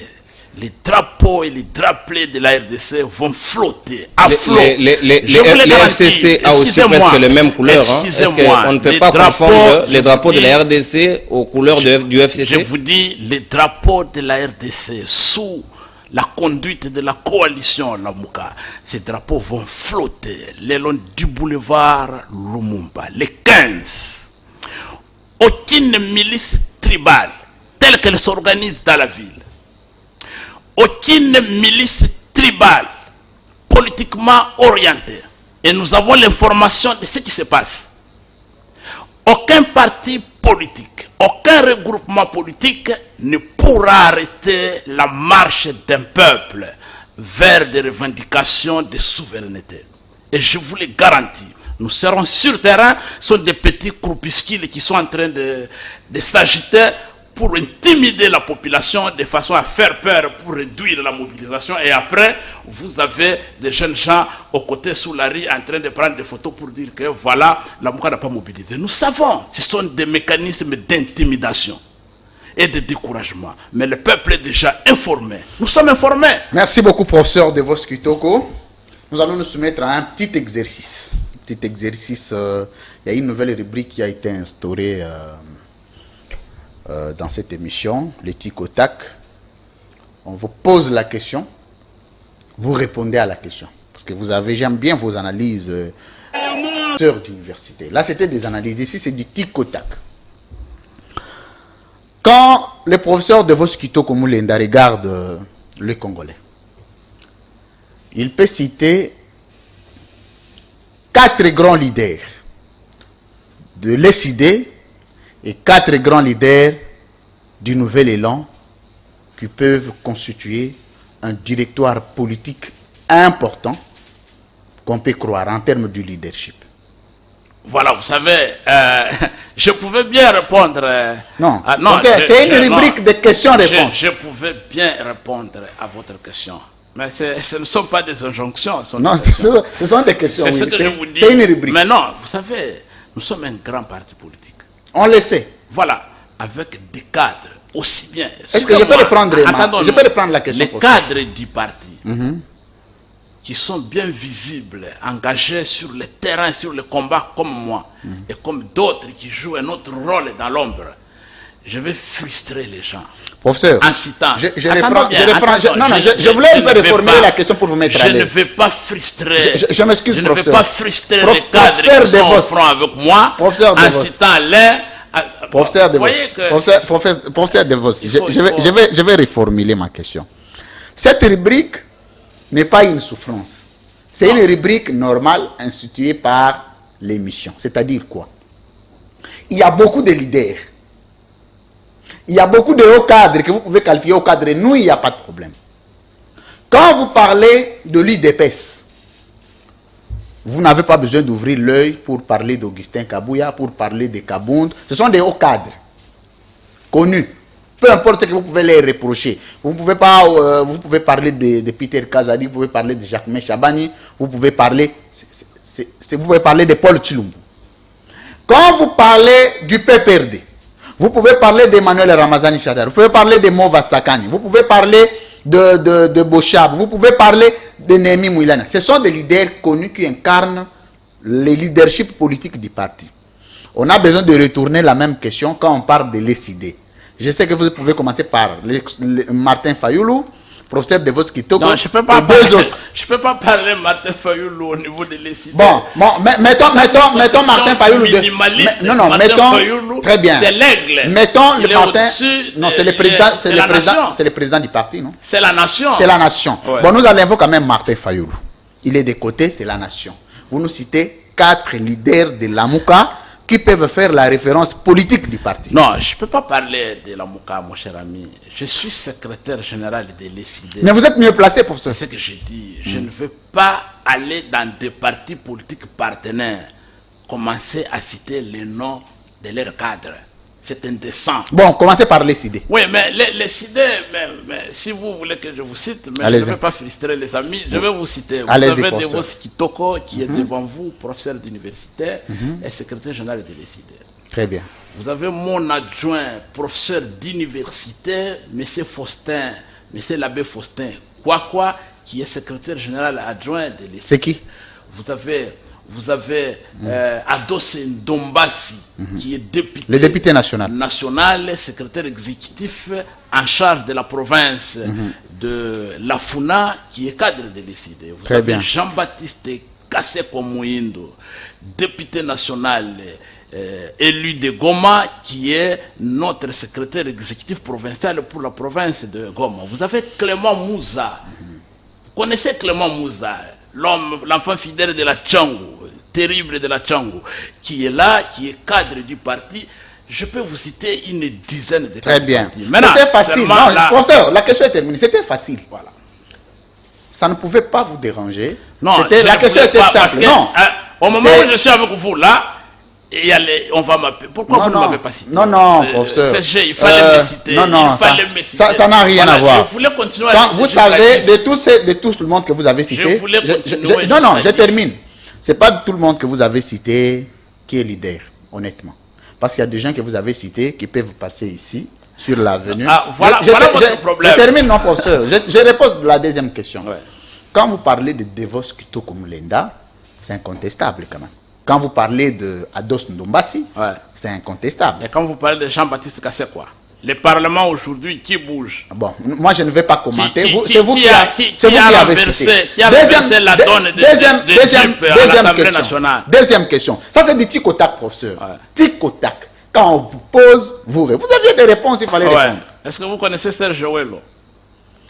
Les drapeaux et les drapelés de la RDC vont flotter à flot. Le FCC a aussi presque les mêmes couleurs. Est-ce qu'on ne peut pas confondre les drapeaux de la RDC aux couleurs du FCC? Je vous dis, les drapeaux de la RDC sous la conduite de la coalition La Mouka, ces drapeaux vont flotter le long du boulevard Lumumba. Les 15. Aucune milice tribale telle qu'elle s'organise dans la ville, aucune milice tribale politiquement orientée, et nous avons l'information de ce qui se passe. Aucun parti politique, aucun regroupement politique ne pourra arrêter la marche d'un peuple vers des revendications de souveraineté. Et je vous le garantis, nous serons sur terrain, ce sont des petits groupuscules qui sont en train de s'agiter pour intimider la population de façon à faire peur, pour réduire la mobilisation. Et après, vous avez des jeunes gens aux côtés sous la rue en train de prendre des photos pour dire que voilà, la Mouka n'a pas mobilisé. Nous savons, ce sont des mécanismes d'intimidation. et de découragement. Mais le peuple est déjà informé. Nous sommes informés. Merci beaucoup, professeur Devos Kitoko. Nous allons nous soumettre à un petit exercice. Il y a une nouvelle rubrique qui a été instaurée dans cette émission, le tic au tac. On vous pose la question, vous répondez à la question. Parce que j'aime bien vos analyses d'université. Là, c'était des analyses. Ici, c'est du tic au tac. Quand le professeur Devos Kitoko Moulenda regarde le Congolais, il peut citer 4 grands leaders de l'ESID et 4 grands leaders du Nouvel Élan qui peuvent constituer un directoire politique important qu'on peut croire en termes du leadership. Voilà, vous savez, je pouvais bien répondre. Non, c'est une rubrique de questions-réponses. Je pouvais bien répondre à votre question. Mais ce ne sont pas des injonctions. Non, ce sont des questions. C'est ce que je vous dis. C'est une rubrique. Mais non, vous savez, nous sommes un grand parti politique. On le sait. Voilà, avec des cadres aussi bien. Est-ce que je peux reprendre la question? Les cadres du parti qui sont bien visibles, engagés sur le terrain, sur le combat comme moi, et comme d'autres qui jouent un autre rôle dans l'ombre. Je vais frustrer les gens. Professeur, en citant. Je voulais un peu reformuler la question pour vous mettre à l'aise. Je ne vais pas frustrer. Je m'excuse, professeur. Je ne vais pas frustrer les cadres qui sont au front avec moi en citant l'un. Professeur Devos, je vais reformuler ma question. Cette rubrique n'est pas une souffrance. C'est une rubrique normale instituée par l'émission. C'est-à-dire quoi? Il y a beaucoup de leaders. Il y a beaucoup de hauts cadres que vous pouvez qualifier hauts cadres. Nous, il n'y a pas de problème. Quand vous parlez de l'IDPS, vous n'avez pas besoin d'ouvrir l'œil pour parler d'Augustin Kabouya, pour parler de Kabound. Ce sont des hauts cadres, connus. Peu importe ce que vous pouvez les reprocher. Vous pouvez parler de Peter Kazadi, vous pouvez parler de Jacques Chabani, vous pouvez parler de Paul Chilumbu. Quand vous parlez du PPRD, vous pouvez parler d'Emmanuel Ramazani Chadar, vous pouvez parler de Mova Sakani, vous pouvez parler de Bochab, vous pouvez parler de Némi Mouilana. Ce sont des leaders connus qui incarnent le leadership politique du parti. On a besoin de retourner la même question quand on parle de l'ESID. Je sais que vous pouvez commencer par Martin Fayoulou, professeur Devos Kitoko, et deux autres. Je ne peux pas parler de Martin Fayoulou au niveau de l'ESID. Bon, mettons Martin Fayoulou. Mettons, très bien. C'est l'aigle. Mettons le Martin. Non, c'est le président du parti, non? C'est la nation. C'est la nation. Ouais. Bon, nous allons quand même Martin Fayoulou. Il est de côté, c'est la nation. Vous nous citez 4 leaders de l'Amouka qui peuvent faire la référence politique du parti. Non, je ne peux pas parler de l'Amouka, mon cher ami. Je suis secrétaire général de l'ESID. Mais vous êtes mieux placé pour ça. C'est ce que je dis. Je ne veux pas aller dans des partis politiques partenaires, commencer à citer les noms de leurs cadres. C'est indécent. Bon, commencez par l'ESID. Oui, mais l'ESID, mais si vous voulez que je vous cite, mais je ne vais pas frustrer les amis, je vais vous citer. Vous avez Devos Kitoko qui est devant vous, professeur d'université et secrétaire général de l'ESID. Très bien. Vous avez mon adjoint, professeur d'université, M. Faustin, M. l'abbé Faustin Kwakwa, qui est secrétaire général adjoint de l'ESID. C'est qui? Vous avez Ados Ndombasi, qui est député, le député national, secrétaire exécutif en charge de la province de Lafuna, qui est cadre de l'ESID. Vous avez Jean-Baptiste Kaseko Mouindo, député national élu de Goma, qui est notre secrétaire exécutif provincial pour la province de Goma. Vous avez Clément Mouza. Vous connaissez Clément Mouza, l'enfant fidèle de la Tchangou, terrible de la Tchangou, qui est là, qui est cadre du parti. Je peux vous citer une dizaine de cadres. Très bien. C'était facile. Non, professeur, la question est terminée. C'était facile. Voilà. Ça ne pouvait pas vous déranger. Non, la question était simple. Non. Au moment où je suis avec vous là, on va m'appeler. Pourquoi vous ne m'avez pas cité? Non, professeur. Il fallait me citer. Ça n'a rien à voir. Je voulais continuer à vous savez, de tout le monde que vous avez cité. Je termine. Ce n'est pas tout le monde que vous avez cité qui est leader, honnêtement. Parce qu'il y a des gens que vous avez cités qui peuvent passer ici sur l'avenue. Voilà votre problème. Je termine, non, professeur. Je repose la deuxième question. Ouais. Quand vous parlez de Devos Kitoko Mulenda, c'est incontestable quand même. Quand vous parlez de Ados Ndombasi, Ouais. c'est incontestable. Et quand vous parlez de Jean-Baptiste Kassé, quoi? Le Parlement aujourd'hui, qui bouge? Bon, moi je ne vais pas commenter. C'est vous qui a avez renversé, cité. qui a renversé la donne de Gyp à l'Assemblée nationale. Deuxième question. Ça c'est du tic au tac, professeur. Ouais. Tic au tac. Quand on vous pose, vous aviez des réponses, il fallait Ouais. répondre. Est-ce que vous connaissez Serge Ouello?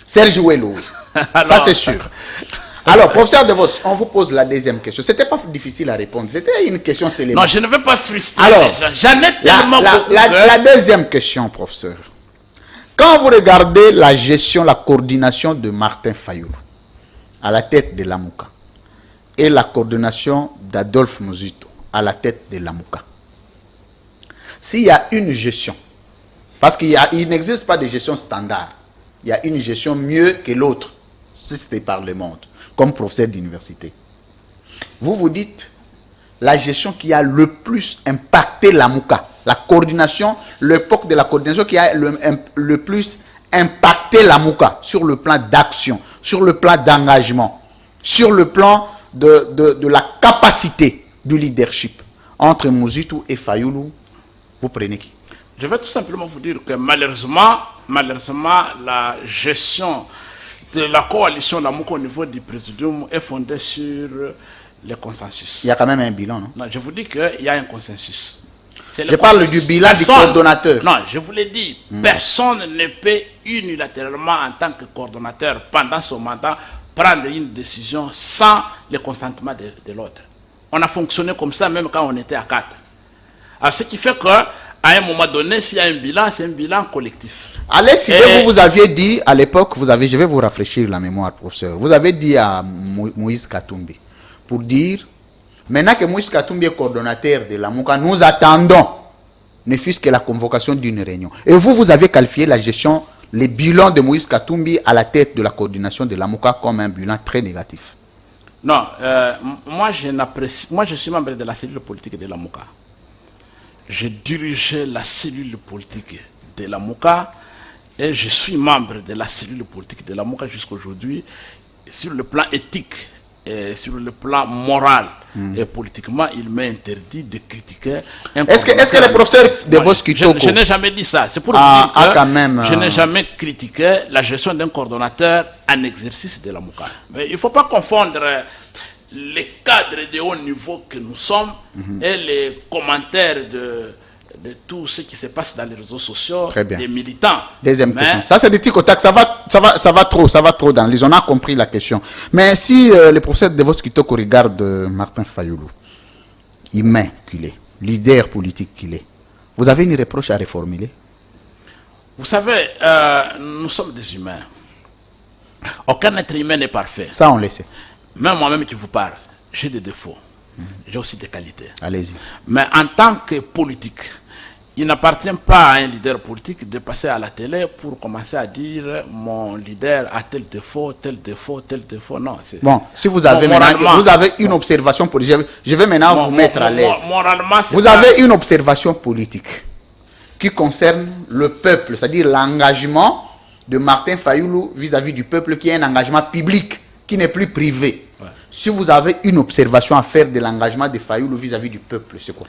Serge Ouello, oui. Ça c'est sûr. Alors, professeur De Vos, on vous pose la deuxième question. C'était pas difficile à répondre. C'était une question célèbre. Non, je ne veux pas frustrer Alors, les gens. J'en ai tellement beaucoup. La deuxième question, professeur. Quand vous regardez la gestion, la coordination de Martin Fayoulou à la tête de l'AMUCA et la coordination d'Adolphe Muzito à la tête de l'AMUCA, s'il y a une gestion, parce qu'il n'existe pas de gestion standard, il y a une gestion mieux que l'autre, si c'était par le monde, comme professeur d'université. Vous vous dites, la gestion qui a le plus impacté l'AMUCA, la coordination, l'époque de la coordination qui a le plus impacté l'AMUCA sur le plan d'action, sur le plan d'engagement, sur le plan de la capacité du leadership entre Muzito et Fayoulou, vous prenez qui? Je vais tout simplement vous dire que malheureusement, la gestion de la coalition l'AMUCA au niveau du présidium est fondée sur le consensus. Il y a quand même un bilan, non? Non, je vous dis qu'il y a un consensus. Je parle du bilan du coordonnateur. Non, je vous l'ai dit, personne ne peut unilatéralement en tant que coordonnateur pendant son mandat prendre une décision sans le consentement de l'autre. On a fonctionné comme ça même quand on était à 4. Alors ce qui fait qu'à un moment donné, s'il y a un bilan, c'est un bilan collectif. Allez, si vous aviez dit à l'époque, je vais vous rafraîchir la mémoire, professeur. Vous avez dit à Moïse Katumbi pour dire, maintenant que Moïse Katumbi est coordonnateur de l'AMUCA, nous attendons, ne fût-ce que la convocation d'une réunion. Et vous avez qualifié la gestion, les bilans de Moïse Katumbi à la tête de la coordination de l'AMUCA comme un bilan très négatif. Non, moi je suis membre de la cellule politique de l'AMUCA. Je dirigeais la cellule politique de l'AMUCA et je suis membre de la cellule politique de l'AMUCA jusqu'à aujourd'hui. Sur le plan éthique et sur le plan moral et politiquement, il m'est interdit de critiquer un Est-ce que le professeur De Vos Kitoko... Je n'ai jamais dit ça. C'est pour vous dire que quand même, je n'ai jamais critiqué la gestion d'un coordonnateur en exercice de l'AMUCA. Mais il ne faut pas confondre les cadres de haut niveau que nous sommes et les commentaires de tout ce qui se passe dans les réseaux sociaux, des militants. Deuxième question. Ça, c'est des tic au tac. Ça va trop dans les... On a compris la question. Mais si le professeur De Vos Kitoko regarde Martin Fayoulou, humain qu'il est, leader politique qu'il est, vous avez une reproche à reformuler? Vous savez, nous sommes des humains. Aucun être humain n'est parfait. Ça, on le sait. Même moi-même qui vous parle, j'ai des défauts. J'ai aussi des qualités. Allez-y. Mais en tant que politique, il n'appartient pas à un leader politique de passer à la télé pour commencer à dire mon leader a tel défaut, tel défaut, tel défaut. Non. Bon, si vous avez vous avez une observation politique, je vais maintenant vous mettre à l'aise. Moralement, vous avez une observation politique qui concerne le peuple, c'est-à-dire l'engagement de Martin Fayoulou vis-à-vis du peuple, qui est un engagement public, qui n'est plus privé. Ouais. Si vous avez une observation à faire de l'engagement de Fayoulou vis-à-vis du peuple, c'est quoi?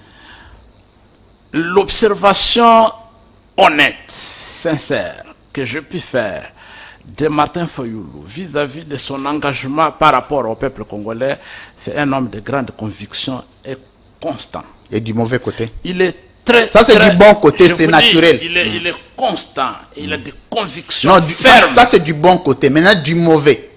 L'observation honnête, sincère, que je puis faire de Martin Fayoulou vis-à-vis de son engagement par rapport au peuple congolais, c'est un homme de grande conviction et constant. Et du mauvais côté? Il est très... Ça, c'est du bon côté, c'est naturel. Il est constant, il a des convictions fermes. Ça, c'est du bon côté. Maintenant, du mauvais.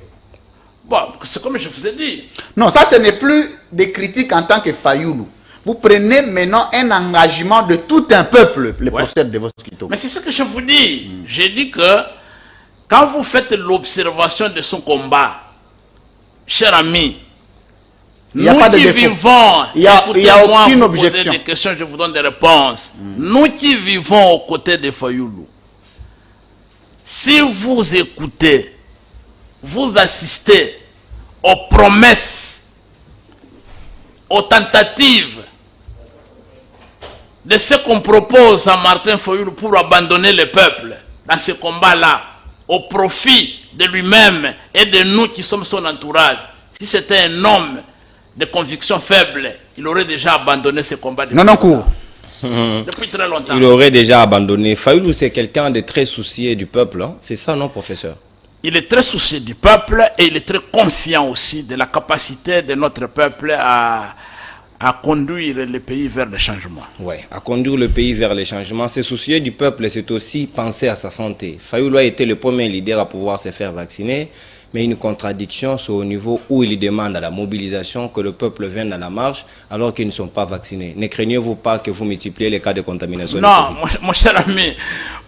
Bon, c'est comme je vous ai dit. Non, ça, ce n'est plus des critiques en tant que Fayoulou. Vous prenez maintenant un engagement de tout un peuple, le professeur De Vos Kitoko. Mais c'est ce que je vous dis. J'ai dit que quand vous faites l'observation de son combat, cher ami, nous qui vivons, il n'y a aucune objection. Des questions, je vous donne des réponses. Nous qui vivons aux côtés de Fayoulou, si vous écoutez, vous assistez aux promesses, aux tentatives de ce qu'on propose à Martin Fayulu pour abandonner le peuple dans ce combat-là, au profit de lui-même et de nous qui sommes son entourage. Si c'était un homme de conviction faible, il aurait déjà abandonné ce combat depuis très longtemps. Il aurait déjà abandonné. Fayulu, c'est quelqu'un de très soucié du peuple. Hein? C'est ça, non, professeur? Il est très soucieux du peuple et il est très confiant aussi de la capacité de notre peuple à conduire le pays vers le changement. Oui, à conduire le pays vers le changement. Se soucier du peuple, c'est aussi penser à sa santé. Fayulu a été le premier leader à pouvoir se faire vacciner, mais une contradiction, c'est au niveau où il demande à la mobilisation que le peuple vienne à la marche alors qu'ils ne sont pas vaccinés. Ne craignez-vous pas que vous multipliez les cas de contamination? Non, mon cher ami,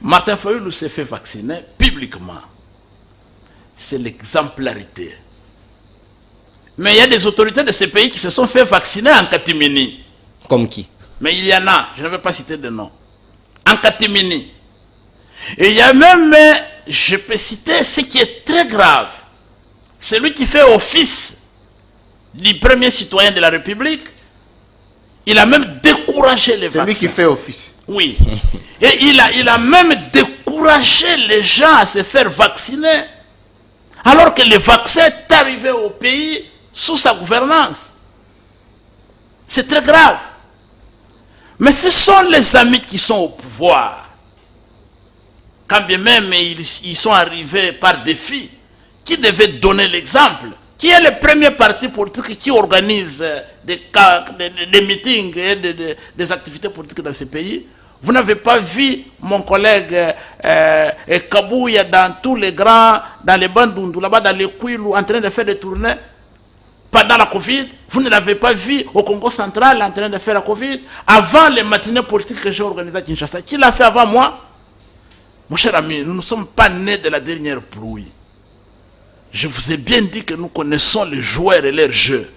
Martin Fayulu s'est fait vacciner publiquement. C'est l'exemplarité. Mais il y a des autorités de ces pays qui se sont fait vacciner en catimini. Comme qui? Mais il y en a, je ne vais pas citer de nom. En catimini. Et il y a même, je peux citer ce qui est très grave. Celui qui fait office du premier citoyen de la République, il a même découragé les vaccins. Celui qui fait office. Oui. Et il a même découragé les gens à se faire vacciner. Alors que le vaccin est arrivé au pays sous sa gouvernance. C'est très grave. Mais ce sont les amis qui sont au pouvoir. Quand bien même ils sont arrivés par défi, qui devaient donner l'exemple. Qui est le premier parti politique qui organise des meetings et des activités politiques dans ce pays? Vous n'avez pas vu mon collègue Kabouya dans tous les grands, dans les Bandundu, là-bas dans les Kwilu, en train de faire des tournées pendant la Covid? Vous ne l'avez pas vu au Congo central en train de faire la Covid? Avant les matinées politiques que j'ai organisées à Kinshasa, qui l'a fait avant moi? Mon cher ami, nous ne sommes pas nés de la dernière pluie. Je vous ai bien dit que nous connaissons les joueurs et leurs jeux.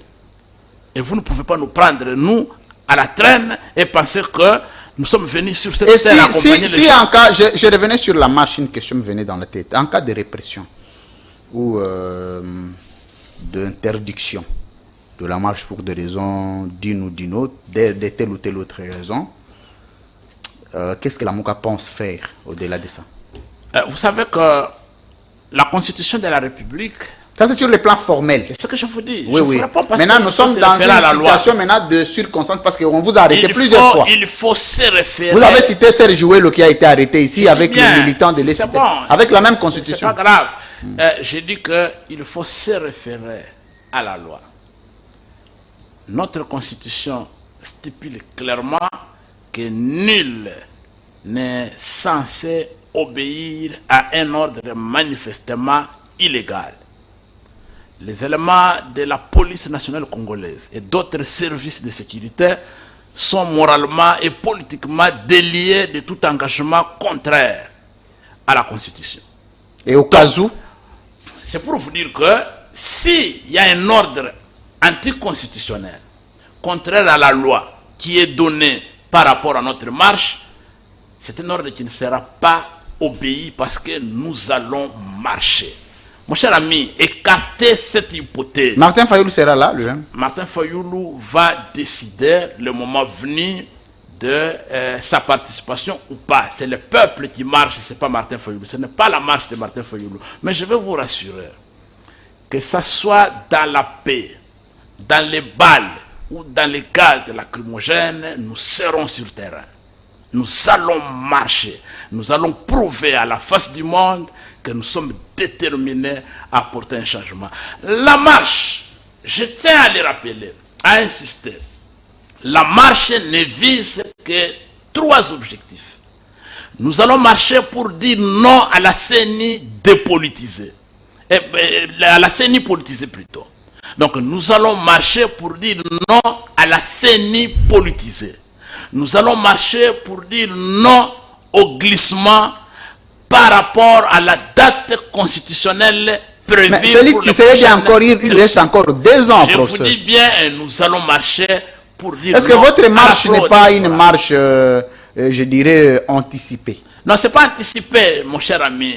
Et vous ne pouvez pas nous prendre, nous, à la traîne et penser que nous sommes venus sur cette terre accompagner les gens. En cas, je revenais sur la marche, une question me venait dans la tête. En cas de répression ou d'interdiction de la marche pour des raisons d'une ou d'une autre, de telle ou telle autre raison, qu'est-ce que la MOCA pense faire au-delà de ça? Vous savez que la Constitution de la République... Ça, c'est sur le plan formel. C'est ce que je vous dis. Oui, oui. Maintenant, nous sommes dans une situation maintenant de circonstance parce qu'on vous a arrêté plusieurs fois. Il faut se référer... Vous avez cité Serge Ouello qui a été arrêté ici avec le militant de l'ESP. Bon, avec la même Constitution. C'est pas grave. J'ai dit qu'il faut se référer à la loi. Notre Constitution stipule clairement que nul n'est censé obéir à un ordre manifestement illégal. Les éléments de la police nationale congolaise et d'autres services de sécurité sont moralement et politiquement déliés de tout engagement contraire à la Constitution. Et au cas où? C'est pour vous dire que s'il y a un ordre anticonstitutionnel contraire à la loi qui est donné par rapport à notre marche, c'est un ordre qui ne sera pas obéi parce que nous allons marcher. Mon cher ami, écartez cette hypothèse. Martin Fayulu sera là, lui-même. Martin Fayulu va décider le moment venu de sa participation ou pas. C'est le peuple qui marche, ce n'est pas Martin Fayulu. Ce n'est pas la marche de Martin Fayulu. Mais je vais vous rassurer que ça soit dans la paix, dans les balles ou dans les gaz lacrymogènes, nous serons sur terrain. Nous allons marcher. Nous allons prouver à la face du monde que nous sommes déterminés à apporter un changement. La marche, je tiens à le rappeler, à insister, la marche ne vise que 3 objectifs. Nous allons marcher pour dire non à la CENI dépolitisée. À la CENI politisée plutôt. Donc nous allons marcher pour dire non à la CENI politisée. Nous allons marcher pour dire non au glissement par rapport à la date constitutionnelle prévue. Mais Félix Tshisekedi encore, il reste encore 2 ans, je professeur. vous dis bien, nous allons marcher pour dire Est-ce que non votre à marche la fraude. n'est pas une marche, je dirais, anticipée? Non, ce n'est pas anticipé, mon cher ami.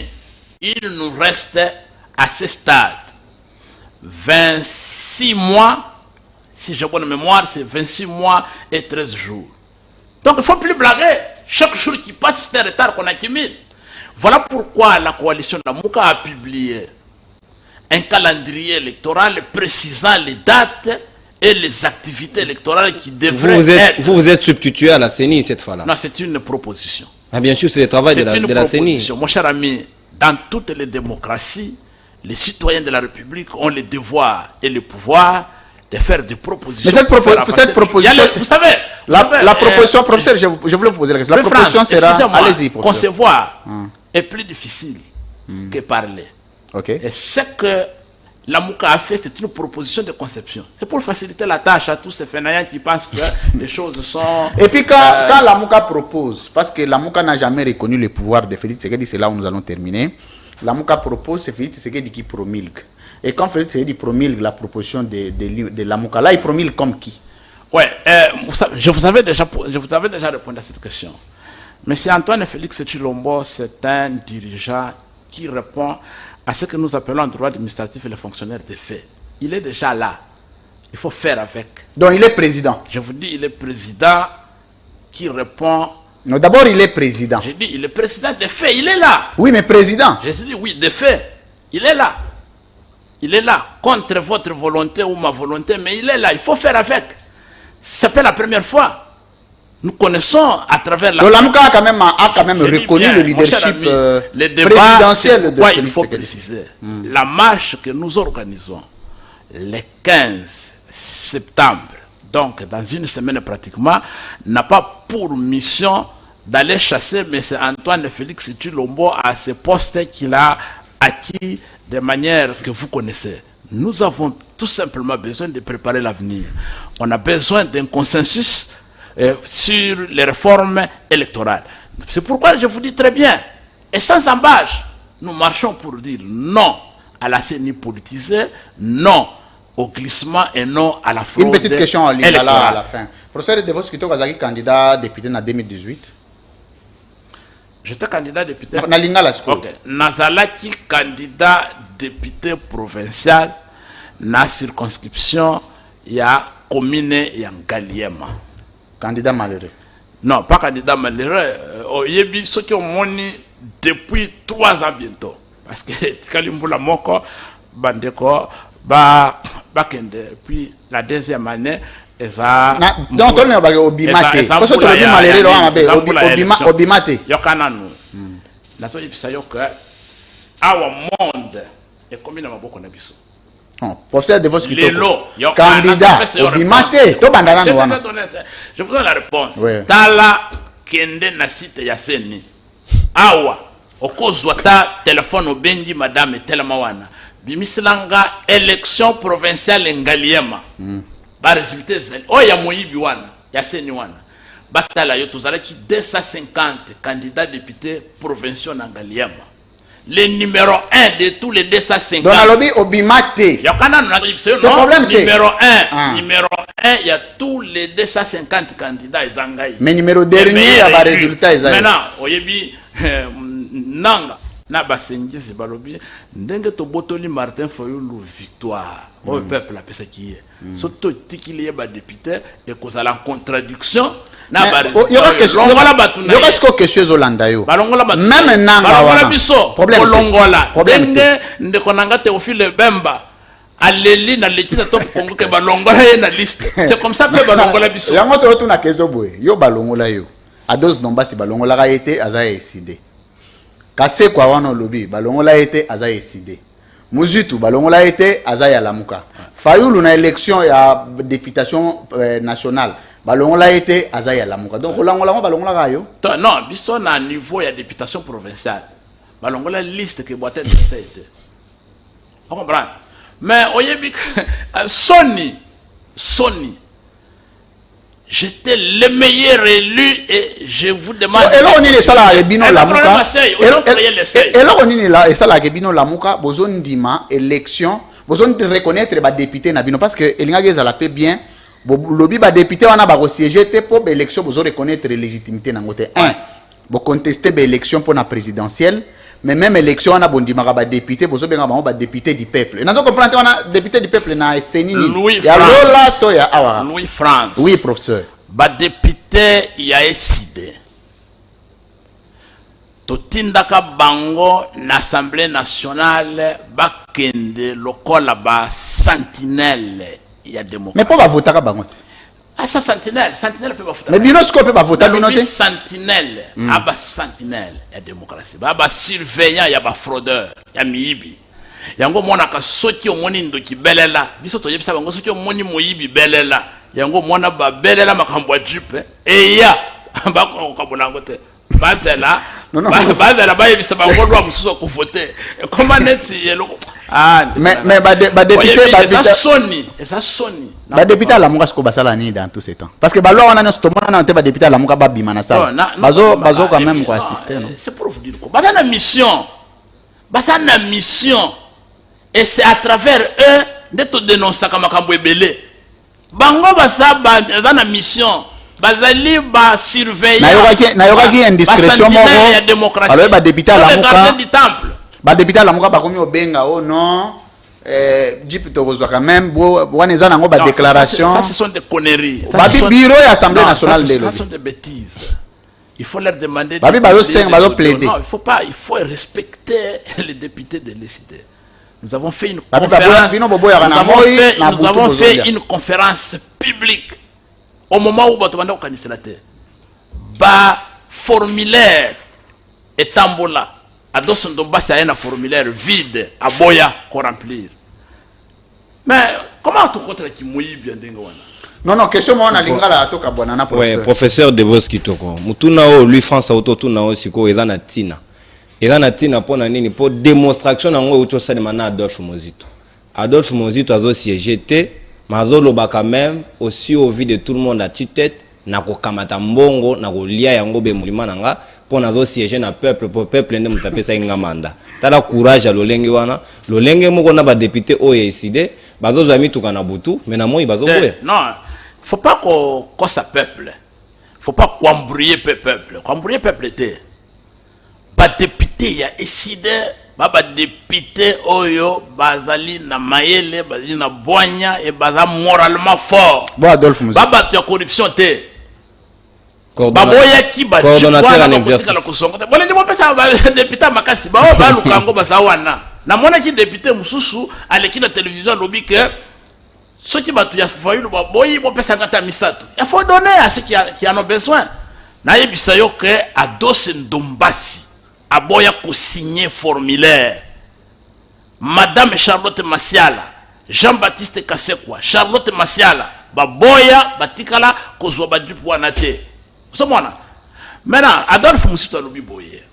Il nous reste à ce stade 26 mois, si j'ai bonne mémoire, c'est 26 mois et 13 jours. Donc il ne faut plus blaguer. Chaque jour qui passe, c'est un retard qu'on accumule. Voilà pourquoi la coalition Lamuka a publié un calendrier électoral précisant les dates et les activités électorales qui devraient être... Vous êtes substitué à la CENI cette fois-là. Non, c'est une proposition. Ah, bien sûr, c'est le travail de la CENI. Mon cher ami, dans toutes les démocraties, les citoyens de la République ont le devoir et le pouvoir de faire des propositions. Mais cette proposition, vous savez, la proposition, professeur, je voulais vous poser la question. La proposition sera, allez-y, professeur. Concevoir est plus difficile que parler. Ok. Et ce que la Mouka a fait, c'est une proposition de conception. C'est pour faciliter la tâche à tous ces fainéants qui pensent que les choses sont... Et puis quand la Mouka propose, parce que la Mouka n'a jamais reconnu le pouvoir de Félix Tshisekedi, c'est là où nous allons terminer. La Mouka propose, c'est Félix Tshisekedi qui promulgue. Et quand Félix Tshisekedi promulgue la proposition de la Mouka, là il promulgue comme qui? Ouais, je vous avais déjà répondu à cette question. Monsieur Antoine Félix Tshilombo, c'est un dirigeant qui répond à ce que nous appelons en droit administratif les fonctionnaires de fait. Il est déjà là. Il faut faire avec. Donc il est président. Je vous dis, il est président qui répond... Non, d'abord il est président. J'ai dit, il est président de fait, il est là. Oui, mais président. J'ai dit, oui, de fait, il est là. Il est là, contre votre volonté ou ma volonté, mais il est là, il faut faire avec. C'est pas la première fois. Nous connaissons à travers la... Donc la Mouka a quand même reconnu le leadership présidentiel de Félix il faut préciser. La marche que nous organisons le 15 septembre, donc dans une semaine pratiquement, n'a pas pour mission d'aller chasser M. Antoine Félix Tshilombo à ce poste qu'il a acquis de manière que vous connaissez. Nous avons tout simplement besoin de préparer l'avenir. On a besoin d'un consensus sur les réformes électorales. C'est pourquoi je vous dis très bien, et sans embâche, nous marchons pour dire non à la CENI politisée, non au glissement et non à la fraude. Une petite question à Lingala à la fin. Professeur De Vos Kito Kazaki, candidat député en 2018. J'étais candidat député. Na Lingala School. Ok. Nazalaki candidat député provincial na circonscription ya commune ya Ngaliema. Candidat malheureux. Non, pas candidat malheureux. Oyebi ceux qui ont moni depuis 3 ans bientôt. Parce que Kalimbula Moko, Bandeko, Bakende. Puis la deuxième année, donc on est obimate. Parce que tu as dit malheureux, obimate. Yokananu. Nazo yipisa yoka. Awa monde. Et combien de maboko na biso. Professeur De Vos Kito. Candidat obimate. Je vous donne la réponse. Oui. Tala kende na site ya CENI. Awa okozwa ta téléphone obengi madame telema wana. Bimisilanga élection provinciale Ngaliema. Ba résultat zali. Oya moyibi wana ya CENI wana. Batala yo tozalaki 250 candidats députés provinciaux na Ngaliema. Le numéro 1 de tous les 250. Donc, alobi obimate. Numéro 1. Numéro 1, il y a tous les 250 candidats. Mais numéro dernier, il y a des résultats. Maintenant, oyebi nanga na basengisi balobi ndenge to botoli Martin Fayulu victoire. Au peuple a pesa qui est. Surtout tikili ba député et cause à la contradiction. Il y aura question Zolanda yo. Même nanga wana. Problème. Ndekonanga Théophile Bemba. Aleli na lekita top Congo ke balongola na liste. C'est comme ça que balongola biso. Yango to tuna kezo boye. Yo balongola yo. Ados nomba si balongola ga été aza décidé. Kase kwa wana lobi balongola été aza décidé. Muzitu balongola été aza ya Lamuka. Fayulu na élection ya députation nationale. Balongola été aza ya Lamuka. Donc balongola ga yo. Non, biso na niveau ya députation provinciale. Balongola liste que boîte de ça été. On comprend. Mais oyebi Sony, j'étais le meilleur élu et je vous demande. Et là on est ça là bino Lamuka. Et là on est là et ça là bino Lamuka besoin d'ima élection, besoin de reconnaître les députés na bino parce que elinga geza la paix bien. Lobby ba député wana ba siéger te pour élection besoin reconnaître légitimité na ngote 1. Bo contester ba élection pour la présidentielle. Mais même élection on a bon dimara ba député bozo benga ba député du peuple. Et nous comprendre on a député du peuple na CENI. Louis France. Louis France. Oui professeur. Ba député député ya eside totindaka bango na Assemblée nationale bakende lokola ba sentinelle ya démocratie. Mais pourquoi voter à bango? Ah, ça sentinelle peut pas voter. Mais binosco peut pas voter binote. Sentinelle, aba sentinelle ya démocratie. Ba surveillant ya ba fraudeur, ya miyibi. Yango mona ka soki omoni ndoki belela, biso to yebisa bango soki omoni moyibi belela. Yango mona ba belela makambo jipe. Eya ba ko kabolango te. Bazela. Non. Bazela ba yebisa bango lwa mususu ko voter. Comment net yelo. Ah, mais député ça sonne. Ba député la monga sko basala ni dans tout ce temps. Parce que ba loi on a to mona na député la monga ba bimana ça. Bazo quand même quoi assister non. C'est pour vous dire quoi. Ba na mission. Ba ça na mission. Et c'est à travers eux de te dénoncer comme makambo ebele. Bango ba ça ba na mission. Bazali ba surveiller. Na yoraki indiscrétion moko. Alors ba député la monga. Ba député la monga ba komi obenga oh non. Jeep Togozo quand même, Waneza nango ba déclaration. Ça, ce sont des conneries. Bureau et Assemblée nationale de ça sont des bêtises. Il faut leur demander. Plaider. Non, il faut respecter les députés de l'ECD. Nous avons fait une conférence. Nous avons fait une conférence publique au moment où Batomanda Okaniselaté. Ba formulaire et tambola. Ados Ndombasi a un formulaire vide à Boya qu'on remplir. Mais comment tu comptes qui mouille bien d'Engoana? Non, question moi on a lingala atoka bonana professeur. Ouais, professeur de vos kitoko. Mutuna o lui France auto tuna o siko ezana tina. Ezana tina pona nini pour démonstration nango ucho sa demana Adolphe Mozito. Adolphe Mozito azo siégé mazo loba quand même aussi au vu de tout le monde à tue-tête na ko kamata mbongo na ko lia yango be mulima nanga pour nazo siéger na peuple pour peuple ndem mutapesa ingamanda. Tala courage à lolenge wana, lolenge moko na ba député o yeside, bazo zami tukana butu, mais na moi bazo boya. Non, faut pas qu'on ça peuple. Faut pas qu'embrouiller peuple. Qu'embrouiller peuple était. Ba député ya eside, ba député oyo bazali na mayele, bazali na boanya et baza moralement fort. Bon Adolphe Mozito. Ba tu corruption té. Coordonnateur en exercice. Bon les pesa député makasi ba lukango baza wana. Na mona ki député mususu aleki na télévision lobby que ceux qui batu ya fayu ba boyi bo pesa ngata misato. Il faut donner à ceux qui en ont besoin. Na yebisa yo que Ados Ndombasi aboya ko signer formulaire. Madame Charlotte Masiala, Jean-Baptiste Kasekwa, Charlotte Masiala, baboya batikala kozwa badipu wana te. Maintenant, Adolphe Mozito alobi boye.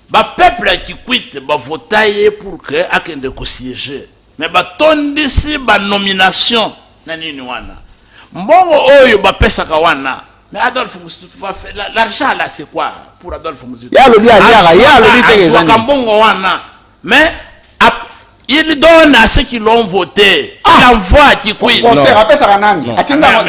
Ba peuple qui quitte ba votailler pour que akende ko siéger. Mais ba tondisi ba nomination na nini wana. Mbongo oyo ba pesa ka wana. Mais Adolphe Mozito va faire l'argent là c'est quoi pour Adolphe Mozito? Ya lobi te mbongo wana. Mais il donne à ceux qui l'ont voté. Il envoie qui quitte. Professeur, appelle ça Ranami. Atinda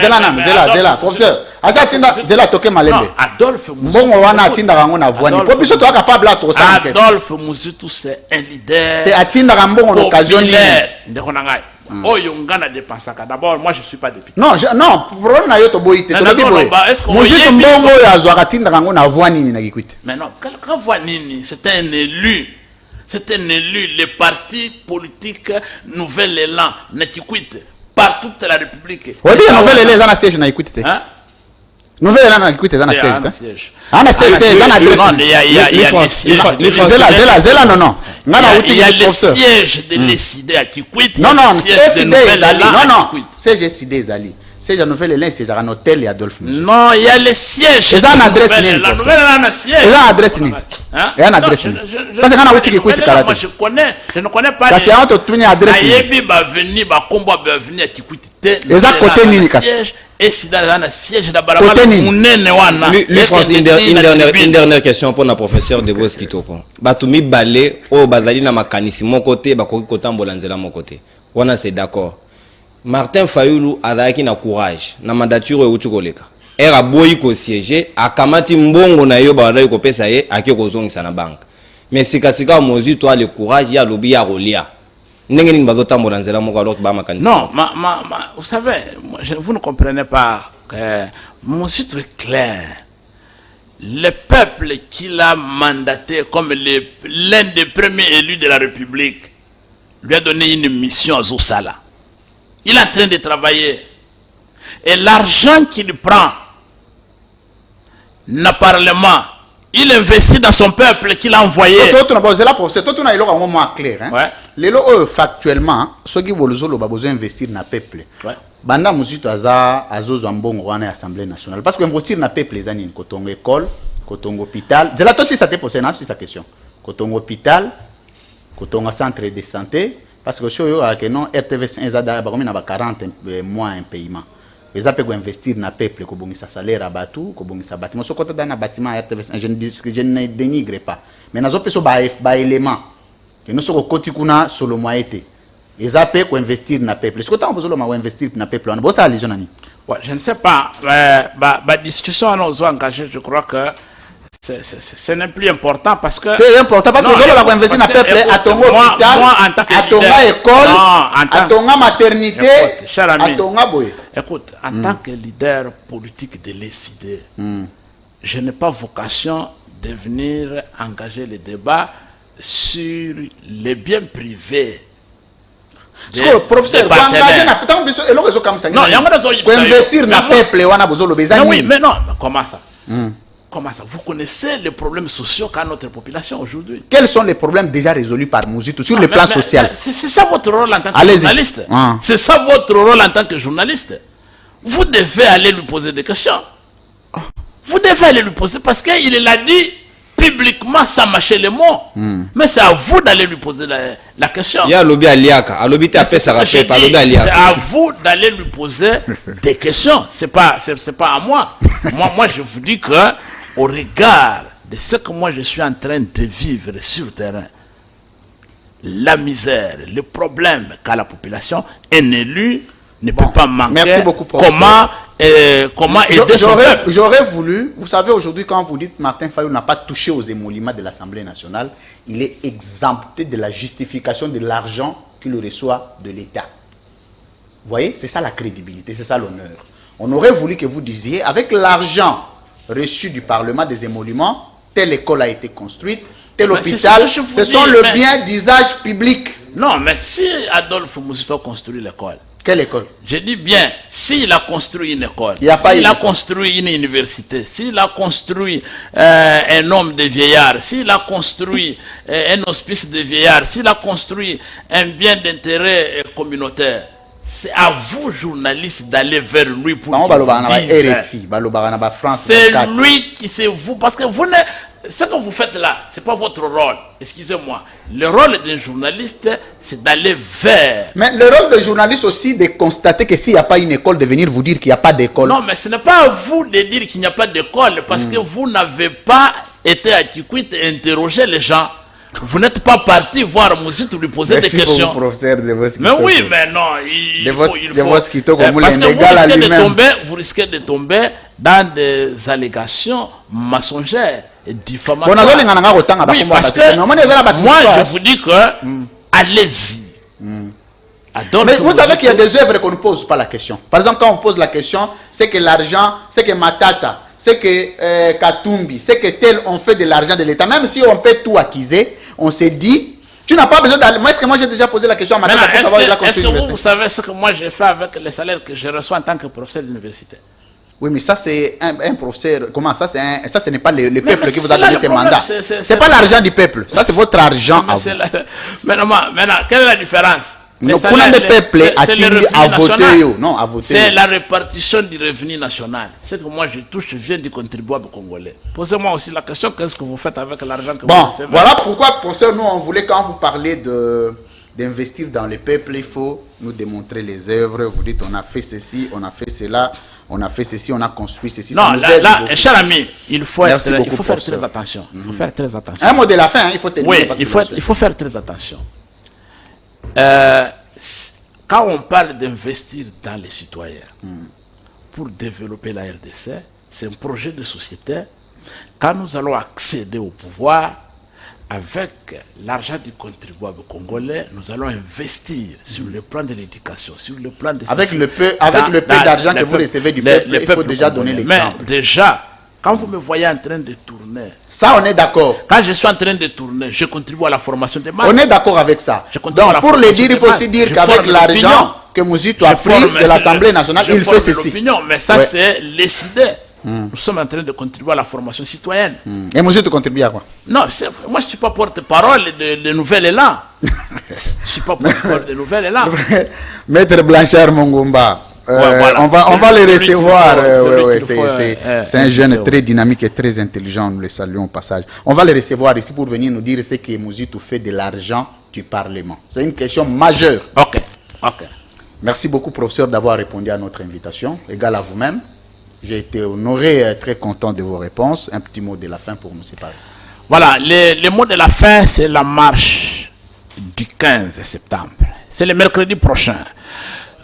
zela professeur. Asa atinda zela toke malembe. Adolphe Mozito. Mbongo wana atinda rango na voix ni. Pour biso to capable to ça. Adolphe Mozito c'est un leader. Te atinda mbongo l'occasion ni. Ndeko na ngai. Oyo ngana dépensaka. D'abord moi je suis pas député. Non, problème na yo to boyite. To nabi boy. Mozito mbongo ya zo atinda rango na voix ni na kikwite. Mais non, quand voix nini, c'est un élu. C'est un élu, les partis politiques Nouvel Élan, Nekikwite, par toute la République. On dit Nouvel Élan, ça siège, Nekikwite. Nouvel Élan, Nekikwite, ça siège. Ah, siège, Zela, non. Il y a le siège de l'ECD à Kikwite. Non, siège SID Zali. C'est la Nouvelle Élan, c'est un hôtel et Adolphe Mozito. Non, il y a le siège. C'est un adresse. La Nouvelle Élan a siège. C'est un adresse. C'est un adresse. Parce que moi je ne connais pas. Parce que tu as une adresse. Ayebi va venir, va combat va venir à Kikwite. Les à côté Nikas. Et si dans un siège de Barabara, lui France, une dernière question pour le professeur de vos kitoko. Batumi balé au bazali na makanisi mon côté, bakoki kotambola nzela mon côté. On a c'est d'accord. Martin Fayulu azalaki na courage na mandature e utukoleka era boyi ko siéger akamati mbongo na yo bazali ko pesa ye aki kozongisa na banque mais sika Mozito a le courage ya lobi ya rolia Non, vous savez, vous ne comprenez pas. Mon site est clair. Le peuple qui l'a mandaté comme l'un des premiers élus de la République lui a donné une mission à Zoussala. Il est en train de travailler. Et l'argent qu'il prend, Parlement, il investit dans son peuple qu'il a envoyé. C'est tout un moment clair. Factuellement, ceux qui veulent investir dans le peuple. Banda Mouzito Azo Zambongo wana Assemblée nationale. Parce que investir dans le peuple, les années, Kotongo école, Kotongo hôpital. C'est là aussi ça te pose sa question. Kotongo hôpital, Kotongo centre de santé. Parce que sur RTVC, ils ont 40 mois un paiement. Ils ont investir dans le peuple, ils ont un salaire à Batou, ils ont un bâtiment. Si on a un bâtiment RTVC, je ne dénigre pas. Mais nous avons un élément. Nous avons un côté sur le moyen. Ils ont investir dans le peuple. Est-ce que tu as besoin d'investir dans le peuple? Je ne sais pas. La discussion nous a engagé, je crois que ce n'est plus important parce que. C'est important parce que nous avons investi dans le peuple à ton hôpital, à ton école, à ton maternité, à ton boy. Écoute, en tant que leader politique de l'ECD, je n'ai pas vocation de venir engager le débat sur les biens privés. Professeur, investir dans le peuple, oui, mais non, comment ça? Comment ça? Vous connaissez les problèmes sociaux qu'a notre population aujourd'hui? Quels sont les problèmes déjà résolus par Mouzito sur le plan social? C'est ça votre rôle en tant que journaliste. C'est ça votre rôle en tant que journaliste. Vous devez aller lui poser des questions. Vous devez aller lui poser parce qu'il l'a dit publiquement sans mâcher les mots. Mais c'est à vous d'aller lui poser la question. C'est à vous d'aller lui poser des questions. C'est pas à moi. Moi, je vous dis que au regard de ce que moi je suis en train de vivre sur le terrain, la misère, le problème qu'a la population, un élu ne peut pas manquer. Merci beaucoup, comment aider son peuple. J'aurais voulu, vous savez aujourd'hui quand vous dites Martin Fayou n'a pas touché aux émoluments de l'Assemblée nationale, il est exempté de la justification de l'argent qu'il reçoit de l'État. Vous voyez, c'est ça la crédibilité, c'est ça l'honneur. On aurait voulu que vous disiez, avec l'argent reçu du Parlement des émoluments, telle école a été construite, tel hôpital, ce sont le bien d'usage public. Non, mais si Adolphe Mouzito construit l'école, quelle école? Je dis bien, s'il a construit une école, s'il a construit une université, s'il a construit un homme de vieillards, s'il a construit un hospice de vieillards, s'il a construit un bien d'intérêt communautaire, c'est à vous, journalistes, d'aller vers lui pour c'est lui qui c'est vous, parce que vous ce que vous faites là, ce n'est pas votre rôle. Excusez-moi. Le rôle d'un journaliste, c'est d'aller vers. Mais le rôle d'un journaliste aussi, de constater que s'il n'y a pas une école, de venir vous dire qu'il n'y a pas d'école. Non, mais ce n'est pas à vous de dire qu'il n'y a pas d'école, parce que vous n'avez pas été à Kikwit interroger les gens. Vous n'êtes pas parti voir Mouzito lui poser des questions. Mais oui, mais non, il faut parce que vous risquez de tomber dans des allégations mensongères et diffamatoires. Oui, parce que moi, je vous dis que allez-y. Mais vous savez qu'il y a des œuvres qu'on ne pose pas la question. Par exemple, quand on pose la question, c'est que l'argent, c'est que Matata, c'est que Katumbi, c'est que tel on fait de l'argent de l'État. Même si on peut tout acquiser, on s'est dit, tu n'as pas besoin d'aller. Moi, est-ce que moi j'ai déjà posé la question à Matata pour savoir il a construit l'université? Est-ce que vous savez ce que moi j'ai fait avec les salaires que je reçois en tant que professeur d'université? Oui, mais ça c'est un professeur. Comment ça c'est ça ce n'est pas le peuple qui vous a donné ces mandats. C'est pas l'argent du peuple. Ça c'est votre argent à vous. Maintenant, quelle est la différence? C'est la répartition du revenu national. C'est que moi je touche, je viens du contribuable congolais. Posez-moi aussi la question, qu'est-ce que vous faites avec l'argent que vous recevez? Voilà pourquoi, professeur, nous on voulait, quand vous parlez d'investir dans le peuple, il faut nous démontrer les œuvres. Vous dites on a fait ceci, on a fait cela, on a fait ceci, on a construit ceci. Non, là, cher ami, il faut faire très attention. Il faut faire très attention. Un mot de la fin, il faut tenir. Oui, il faut faire très attention. Quand on parle d'investir dans les citoyens pour développer la RDC, c'est un projet de société. Quand nous allons accéder au pouvoir, avec l'argent du contribuable congolais, nous allons investir sur le plan de l'éducation, sur le plan de... Avec le peu d'argent que vous recevez du peuple, il faut déjà donner l'exemple. Mais déjà, quand vous me voyez en train de tourner... Ça, on est d'accord. Quand je suis en train de tourner, je contribue à la formation des masses. On est d'accord avec ça. Donc, pour le dire, il faut aussi dire qu'avec l'argent que Mouzito a pris de l'Assemblée nationale, il fait ceci. Mais ça, c'est décidé. Nous sommes en train de contribuer à la formation citoyenne. Et Mouzito contribue à quoi? Non, moi je ne suis pas porte-parole de Nouvel Élan. Je ne suis pas porte-parole de Nouvel Élan. Maître Blanchard Mongomba, voilà. on va le recevoir. C'est un jeune très dynamique et très intelligent. Nous le saluons au passage. On va le recevoir ici pour venir nous dire ce que Mouzito fait de l'argent du Parlement. C'est une question majeure. Ok. Merci beaucoup, professeur, d'avoir répondu à notre invitation. Égal à vous-même. J'ai été honoré et très content de vos réponses. Un petit mot de la fin pour nous séparer. Voilà, le mot de la fin, c'est la marche du 15 septembre. C'est le mercredi prochain.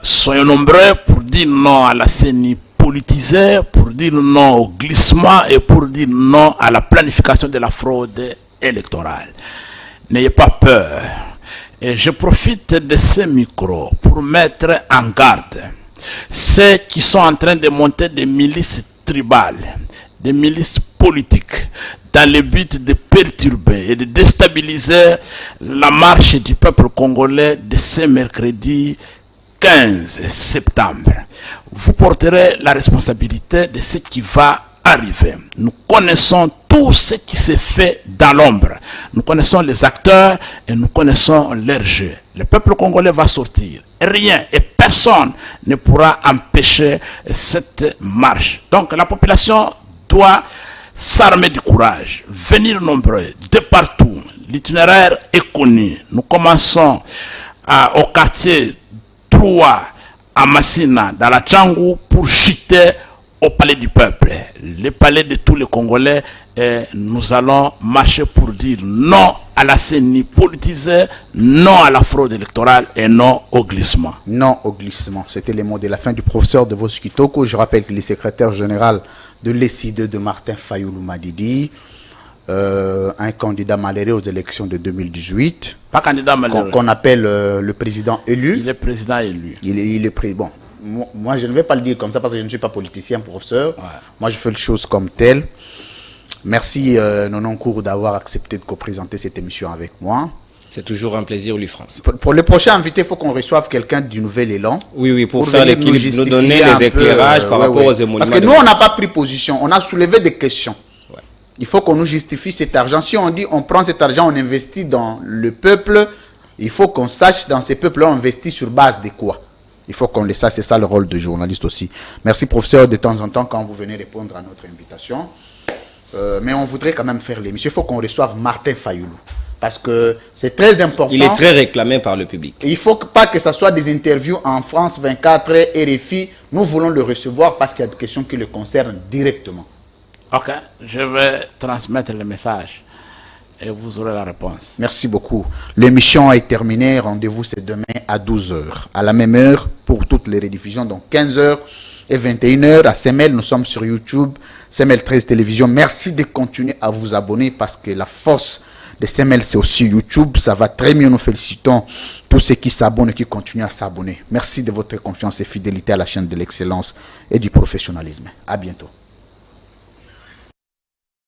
Soyons nombreux pour dire non à la CENI politisée, pour dire non au glissement et pour dire non à la planification de la fraude électorale. N'ayez pas peur. Et je profite de ce micro pour mettre en garde ceux qui sont en train de monter des milices tribales, des milices politiques, dans le but de perturber et de déstabiliser la marche du peuple congolais de ce mercredi 15 septembre. Vous porterez la responsabilité de ce qui va arriver. Nous connaissons tout ce qui se fait dans l'ombre. Nous connaissons les acteurs et nous connaissons leur jeu. Le peuple congolais va sortir. Rien et personne ne pourra empêcher cette marche. Donc la population doit s'armer du courage, venir nombreux de partout. L'itinéraire est connu. Nous commençons au quartier 3 à Massina, dans la Tchangou, pour chuter au palais du peuple, le palais de tous les Congolais, et nous allons marcher pour dire non à la CENI politisée, non à la fraude électorale et non au glissement. Non au glissement. C'était les mots de la fin du professeur de Voskitoko. Je rappelle qu'il est secrétaire général de l'ESID de Martin Fayoulou Madidi, un candidat malheureux aux élections de 2018. Pas candidat malheureux. Qu'on appelle le président élu. Il est président élu. Il est président. Bon, moi, je ne vais pas le dire comme ça parce que je ne suis pas politicien, professeur. Ouais. Moi, je fais les choses comme telles. Merci, Nononcourt, d'avoir accepté de co-présenter cette émission avec moi. C'est toujours un plaisir, Louis-France. Pour le prochain invité, il faut qu'on reçoive quelqu'un du Nouvel Élan. Oui, pour faire l'équilibre, nous donner des éclairages par rapport aux émoluments. Parce que nous, on n'a pas pris position, on a soulevé des questions. Ouais. Il faut qu'on nous justifie cet argent. Si on dit on prend cet argent, on investit dans le peuple, il faut qu'on sache dans ces peuples-là, on investit sur base de quoi. Il faut qu'on le sache, c'est ça le rôle de journaliste aussi. Merci, professeur, de temps en temps, quand vous venez répondre à notre invitation. Mais on voudrait quand même faire l'émission. Il faut qu'on reçoive Martin Fayoulou. Parce que c'est très important. Il est très réclamé par le public. Il ne faut pas que ce soit des interviews en France 24, RFI. Nous voulons le recevoir parce qu'il y a des questions qui le concernent directement. Ok, je vais transmettre le message. Et vous aurez la réponse. Merci beaucoup. L'émission est terminée. Rendez-vous c'est demain à 12h. À la même heure pour toutes les rediffusions. Donc 15h et 21h à Semel. Nous sommes sur YouTube. Semel 13 Télévision. Merci de continuer à vous abonner parce que la force de Semel c'est aussi YouTube. Ça va très bien. Nous félicitons tous ceux qui s'abonnent et qui continuent à s'abonner. Merci de votre confiance et fidélité à la chaîne de l'excellence et du professionnalisme. À bientôt.